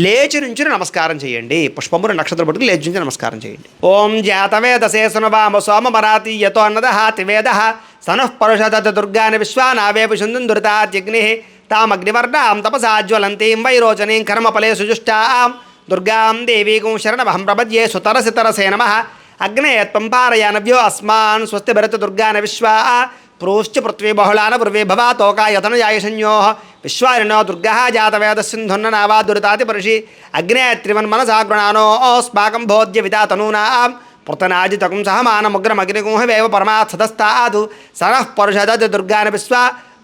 లేచి నుంచి నమస్కారం చేయండి. పుష్పము 2 నక్షత్రాలు పట్టుకుని లేచి నుంచి నమస్కారం చేయండి. ఓం జాతవేదసే సునవామ సోమ మరాతి యతో అన్నదః త్రివేద సనః పరుషదత దుర్గాని విశ్వానావేపు సుందుం దురితాత్యగ్ని తామగ్నివర్ణాం తపసా జ్వలంతీం వైరోచనీం కర్మఫలే సుజుష్టాం దుర్గాం దేవీగం శరణమహం ప్రపద్యే సుతరసితరసే నమః. అగ్నే త్వం పారయానవ్యో అస్మాన్ స్వస్తి భరత దుర్గాన విశ్వా ప్రోశ్చ పృథ్వీ బహుళాన పృథ్వీ భవా తోకాయతనయాయశన్యో విశ్వారిణో దుర్గా జాతవేద సింధున్న నావా దురితాతి పరుషి అగ్నే త్రివన్మనసా గృణానో స్మాకం భోద్య విదాతనూనాం పృతనాజితకం సహమానముగ్రమగ్నిగుంహవేవ పరమాత్ సదస్తాదు సనః పరుషద్ దుర్గాన విశ్వ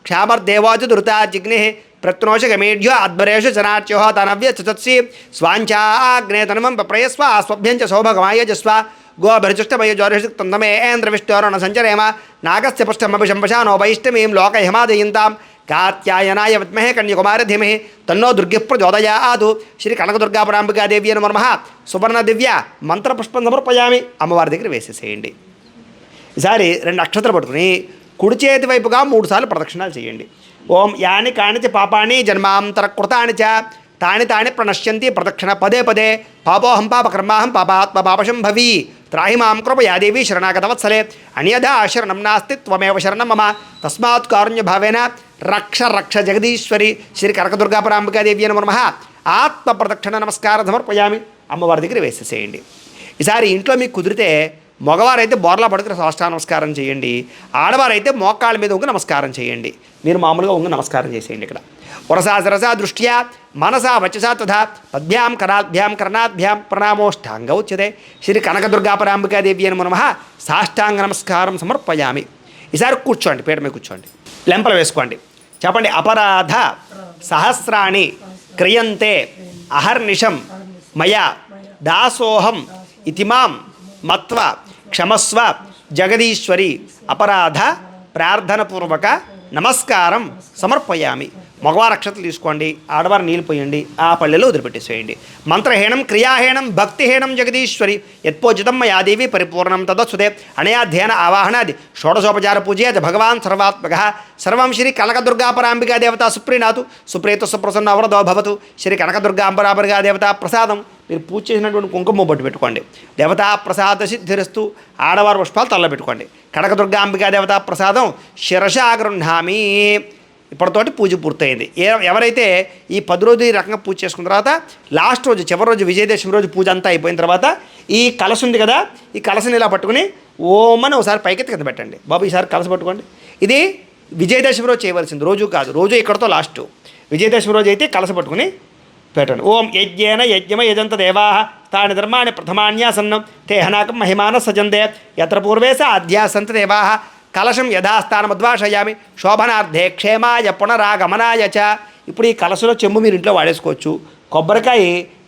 క్షామర్దేవాజ దురితాజిగ్ని ప్రత్నోషగమేఢ్యో అద్భరేషు జనాట్యో తనవ్య చతత్సి స్వాంఛాగ్నే తనుమం ప్రయస్వ స్వభ్యంచ సౌభగమాయజస్వ గోభిర్జుష్టమయ జ్యోతిషిక్తందమేంద్రవిష్ణోరణ సంచరేమ నాగస్య పుష్టమభిశంపశానో వైష్టమీం లోకహిమాదయంతాం కాత్యాయనాయ విద్మహే కన్యకుమారి ధీమహి తన్నో దుర్గిః ప్రచోదయాత్. శ్రీ కనకదుర్గాపరాంబికాదేవి నమః. సువర్ణ దివ్య మంత్రపుష్పం సమర్పయామి. అమ్మవారి దగ్గర వేసేసేయండి. ఈసారి 2 నక్షత్రాలు పట్టుకుని కుడి చేతి వైపుగా 3 సార్లు ప్రదక్షిణాలు చేయండి. ఓం యాని కానిచ పాపాని జన్మాంతర కృతాని చ తాని తాని ప్రణశ్యంతి ప్రదక్షిణ పదే పదే. పాపోహం పాపకర్మాహం పాపాత్మ పాపశంభవి త్రాహి మాం కృపయాదేవి శరణాగతవత్సలే అన్యథా శరణం నాస్తి త్వమేవ శరణం మమ తస్మాత్ కారుణ్యభావేన రక్ష రక్ష జగదీశ్వరి. శ్రీ కనకదుర్గాపరాంబికాదేవి నమః. ఆత్మ ప్రదక్షిణ నమస్కారం సమర్పయామి. అమ్మవారి దగ్గర వేసేసేయండి. ఈసారి ఇంట్లో మీకు కుదిరితే మగవారైతే బోర్లా పడుకుని సాష్టాంగ నమస్కారం చేయండి. ఆడవారైతే మోకాళ్ళ మీద ఉంగి నమస్కారం చేయండి. మీరు మామూలుగా ఉంగి నమస్కారం చేసేయండి. ఇక్కడ వరసా శిరసా దృష్ట్యా మనసా వచసా తథా పద్భ్యాం కరాభ్యాం కర్ణాభ్యాం ప్రణామోష్టాంగ ఉచ్యతే. శ్రీ కనకదుర్గాపరాంబికాదేవి నమః. సాష్టాంగ నమస్కారం సమర్పయామి. ఈసారి కూర్చోండి, పీట మీద కూర్చోండి, లెంపలు వేసుకోండి. చెప్పండి. అపరాధ సహస్రాణి క్రియంతే అహర్నిశం మయా దాసోహం ఇతిమాం మత్వ క్షమస్వ జగదీశ్వరి. అపరాధ ప్రార్థనపూర్వక నమస్కారం సమర్పయామి. మగవారి అక్షతలు తీసుకోండి, ఆడవారు నీళ్ళు పోయండి, ఆ పల్లెలో వదిలిపెట్టేసేయండి. మంత్రహీనం క్రియాహీనం భక్తిహీనం జగదీశ్వరి యత్పోజితం మయాదేవి పరిపూర్ణం తదస్సుతే. అనయా ధ్యాన ఆవాహనాది షోడశోపచార పూజయత్ భగవాన్ సర్వాత్మక. సర్వం శ్రీ కనకదుర్గాపరాంబికా దేవత సుప్రీనాథు సుప్రీత సుప్రసన్న అవరదో భవతు. శ్రీ కనకదుర్గాంబరాంబికా దేవత ప్రసాదం. మీరు పూజ చేసినటువంటి కుంకుమ బొట్టు పెట్టుకోండి. దేవతా ప్రసాద సిద్ధిరస్తు. ఆడవారు పుష్పాలు తల్ల పెట్టుకోండి. కనకదుర్గాంబికా దేవతా ప్రసాదం శిరసా గృహ్ణామి. ఇప్పటితోటి పూజ పూర్తయింది. ఎవరైతే ఈ 10 రోజులు ఈ రకంగా పూజ చేసుకున్న తర్వాత లాస్ట్ రోజు చివరి రోజు విజయదశమి రోజు పూజ అంతా అయిపోయిన తర్వాత ఈ కలశ ఉంది కదా, ఈ కలశని ఇలా పట్టుకుని ఓం అని ఒకసారి పైకెత్తి కింద పెట్టండి. బాబు ఈసారి కలశ పట్టుకోండి. ఇది విజయదశమి రోజు చేయవలసింది, రోజు కాదు. రోజు ఇక్కడతో లాస్ట్. విజయదశమి రోజు అయితే కలశ పట్టుకుని పెట్టండి. ఓం యజ్ఞేన యజ్ఞమ యజంత దేవా తాని ధర్మాన్ని ప్రథమాన్యాసన్నం తే హనాకం మహిమాన సజంతే యత్ర పూర్వే స అధ్యాసంత దేవా. కలశం యథాస్థానమద్వాషయామి శోభనార్థే క్షేమాయ పునరాగమనాయ చ. ఇప్పుడు ఈ కలశలో చెంబు మీరు ఇంట్లో వాడేసుకోవచ్చు. కొబ్బరికాయ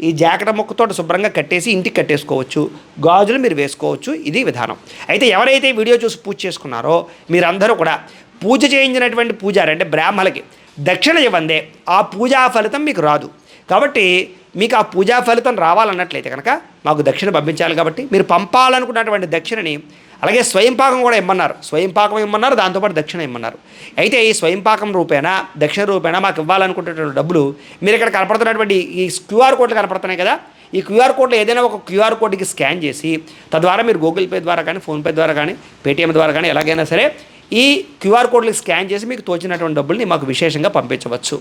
ఈ జాకెట్ ముక్కతో శుభ్రంగా కట్టేసి ఇంటికి కట్టేసుకోవచ్చు. గాజులు మీరు వేసుకోవచ్చు. ఇది విధానం. అయితే ఎవరైతే వీడియో చూసి పూజ చేసుకున్నారో మీరందరూ కూడా పూజ చేయించినటువంటి పూజారి అంటే బ్రాహ్మణులకి దక్షిణ ఇవ్వందే ఆ పూజా ఫలితం మీకు రాదు. కాబట్టి మీకు ఆ పూజా ఫలితం రావాలన్నట్లయితే కనుక మాకు దక్షిణ పంపించాలి. కాబట్టి మీరు పంపాలనుకున్నటువంటి దక్షిణని అలాగే స్వయంపాకం కూడా ఇమ్మన్నారు, స్వయంపాకం ఇమ్మన్నారు, దాంతోపాటు దక్షిణ ఇమ్మన్నారు. అయితే ఈ స్వయంపాకం రూపేణా దక్షిణ రూపేణా మాకు ఇవ్వాలనుకునేటువంటి డబ్బులు మీరు ఇక్కడ కనపడుతున్నటువంటి ఈ క్యూఆర్ కోడ్లు కనపడుతున్నాయి కదా, ఈ క్యూఆర్ కోడ్లో ఏదైనా ఒక క్యూఆర్ కోడ్కి స్కాన్ చేసి తద్వారా మీరు గూగుల్ పే ద్వారా కానీ ఫోన్పే ద్వారా కానీ పేటీఎం ద్వారా కానీ ఎలాగైనా సరే ఈ క్యూఆర్ కోడ్లకు స్కాన్ చేసి మీకు తోచినటువంటి డబ్బుల్ని మాకు విశేషంగా పంపించవచ్చు.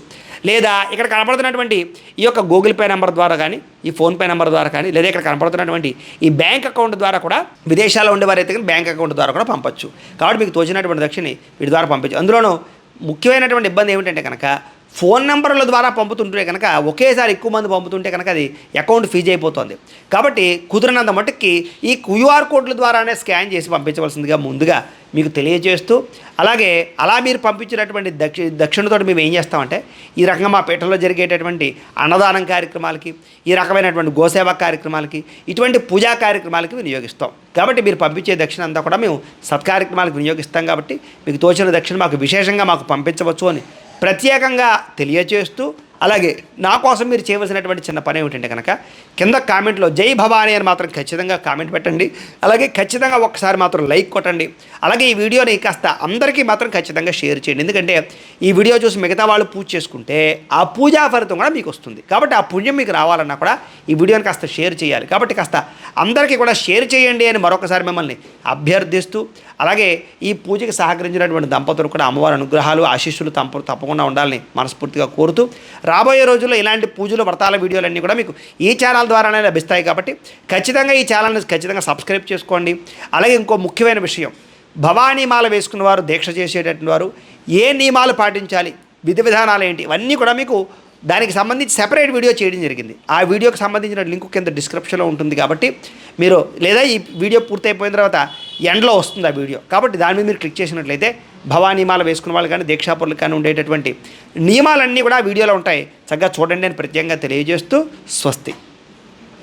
లేదా ఇక్కడ కనపడుతున్నటువంటి ఈ యొక్క గూగుల్ పే నెంబర్ ద్వారా కానీ ఈ ఫోన్పే నెంబర్ ద్వారా కానీ లేదా ఇక్కడ కనపడుతున్నటువంటి ఈ బ్యాంక్ అకౌంట్ ద్వారా కూడా విదేశాల్లో ఉండేవారైతే కానీ బ్యాంక్ అకౌంట్ ద్వారా కూడా పంపచ్చు. కాబట్టి మీకు తోచినటువంటి దక్షిణని వీటి ద్వారా పంపించు. అందులోనూ ముఖ్యమైనటువంటి ఇబ్బంది ఏమిటంటే కనుక ఫోన్ నెంబర్ల ద్వారా పంపుతుంటే కనుక ఒకేసారి ఎక్కువ మంది పంపుతుంటే కనుక అది అకౌంట్ ఫీజ్ అయిపోతుంది. కాబట్టి కుదిరినంత మట్టుకి ఈ క్యూఆర్ కోడ్ల ద్వారానే స్కాన్ చేసి పంపించవలసిందిగా ముందుగా మీకు తెలియజేస్తూ, అలాగే అలా మీరు పంపించినటువంటి దక్షిణతో మేము ఏం చేస్తామంటే ఈ రకంగా మా పీఠంలో జరిగేటటువంటి అన్నదానం కార్యక్రమాలకి, ఈ రకమైనటువంటి గోసేవ కార్యక్రమాలకి, ఇటువంటి పూజా కార్యక్రమాలకి వినియోగిస్తాం. కాబట్టి మీరు పంపించే దక్షిణ అంతా కూడా మేము సత్కార్యక్రమాలకు వినియోగిస్తాం. కాబట్టి మీకు తోచిన దక్షిణ మాకు విశేషంగా మాకు పంపించవచ్చు అని ప్రత్యేకంగా తెలియజేస్తూ, అలాగే నా కోసం మీరు చేయవలసినటువంటి చిన్న పని ఏమిటంటే కనుక కింద కామెంట్లో జై భవానీ అని మాత్రం ఖచ్చితంగా కామెంట్ పెట్టండి. అలాగే ఖచ్చితంగా ఒక్కసారి మాత్రం లైక్ కొట్టండి. అలాగే ఈ వీడియోని కాస్త అందరికీ మాత్రం ఖచ్చితంగా షేర్ చేయండి. ఎందుకంటే ఈ వీడియో చూసి మిగతా వాళ్ళు పూజ చేసుకుంటే ఆ పూజా ఫలితం కూడా మీకు వస్తుంది. కాబట్టి ఆ పుణ్యం మీకు రావాలన్నా కూడా ఈ వీడియోని కాస్త షేర్ చేయాలి. కాబట్టి కాస్త అందరికీ కూడా షేర్ చేయండి అని మరొకసారి మిమ్మల్ని అభ్యర్థిస్తూ, అలాగే ఈ పూజకి సహకరించినటువంటి దంపతులు కూడా అమ్మవారి అనుగ్రహాలు ఆశీస్సులు తప్పకుండా ఉండాలని మనస్ఫూర్తిగా కోరుతూ, రాబోయే రోజుల్లో ఇలాంటి పూజలు వ్రతాల వీడియోలన్నీ కూడా మీకు ఈ ఛానల్ ద్వారానే లభిస్తాయి. కాబట్టి ఖచ్చితంగా ఈ ఛానల్ని ఖచ్చితంగా సబ్స్క్రైబ్ చేసుకోండి. అలాగే ఇంకో ముఖ్యమైన విషయం, భవానీ మాల వేసుకున్న వారు, దీక్ష చేసేటటువంటి వారు ఏ నియమాలు పాటించాలి, విధి విధానాలు ఏంటి, ఇవన్నీ కూడా మీకు దానికి సంబంధించి సెపరేట్ వీడియో చేయడం జరిగింది. ఆ వీడియోకి సంబంధించిన లింక్ కింద డిస్క్రిప్షన్లో ఉంటుంది. కాబట్టి మీరు లేదా ఈ వీడియో పూర్తయిపోయిన తర్వాత ఎండ్లో వస్తుంది ఆ వీడియో. కాబట్టి దాని మీద మీరు క్లిక్ చేసినట్లయితే భవానీమాల వేసుకున్న వాళ్ళు కానీ దీక్షాపరులకు కానీ ఉండేటటువంటి నియమాలన్నీ కూడా వీడియోలో ఉంటాయి. చక్కగా చూడండి అని ప్రత్యేకంగా తెలియజేస్తూ స్వస్తి.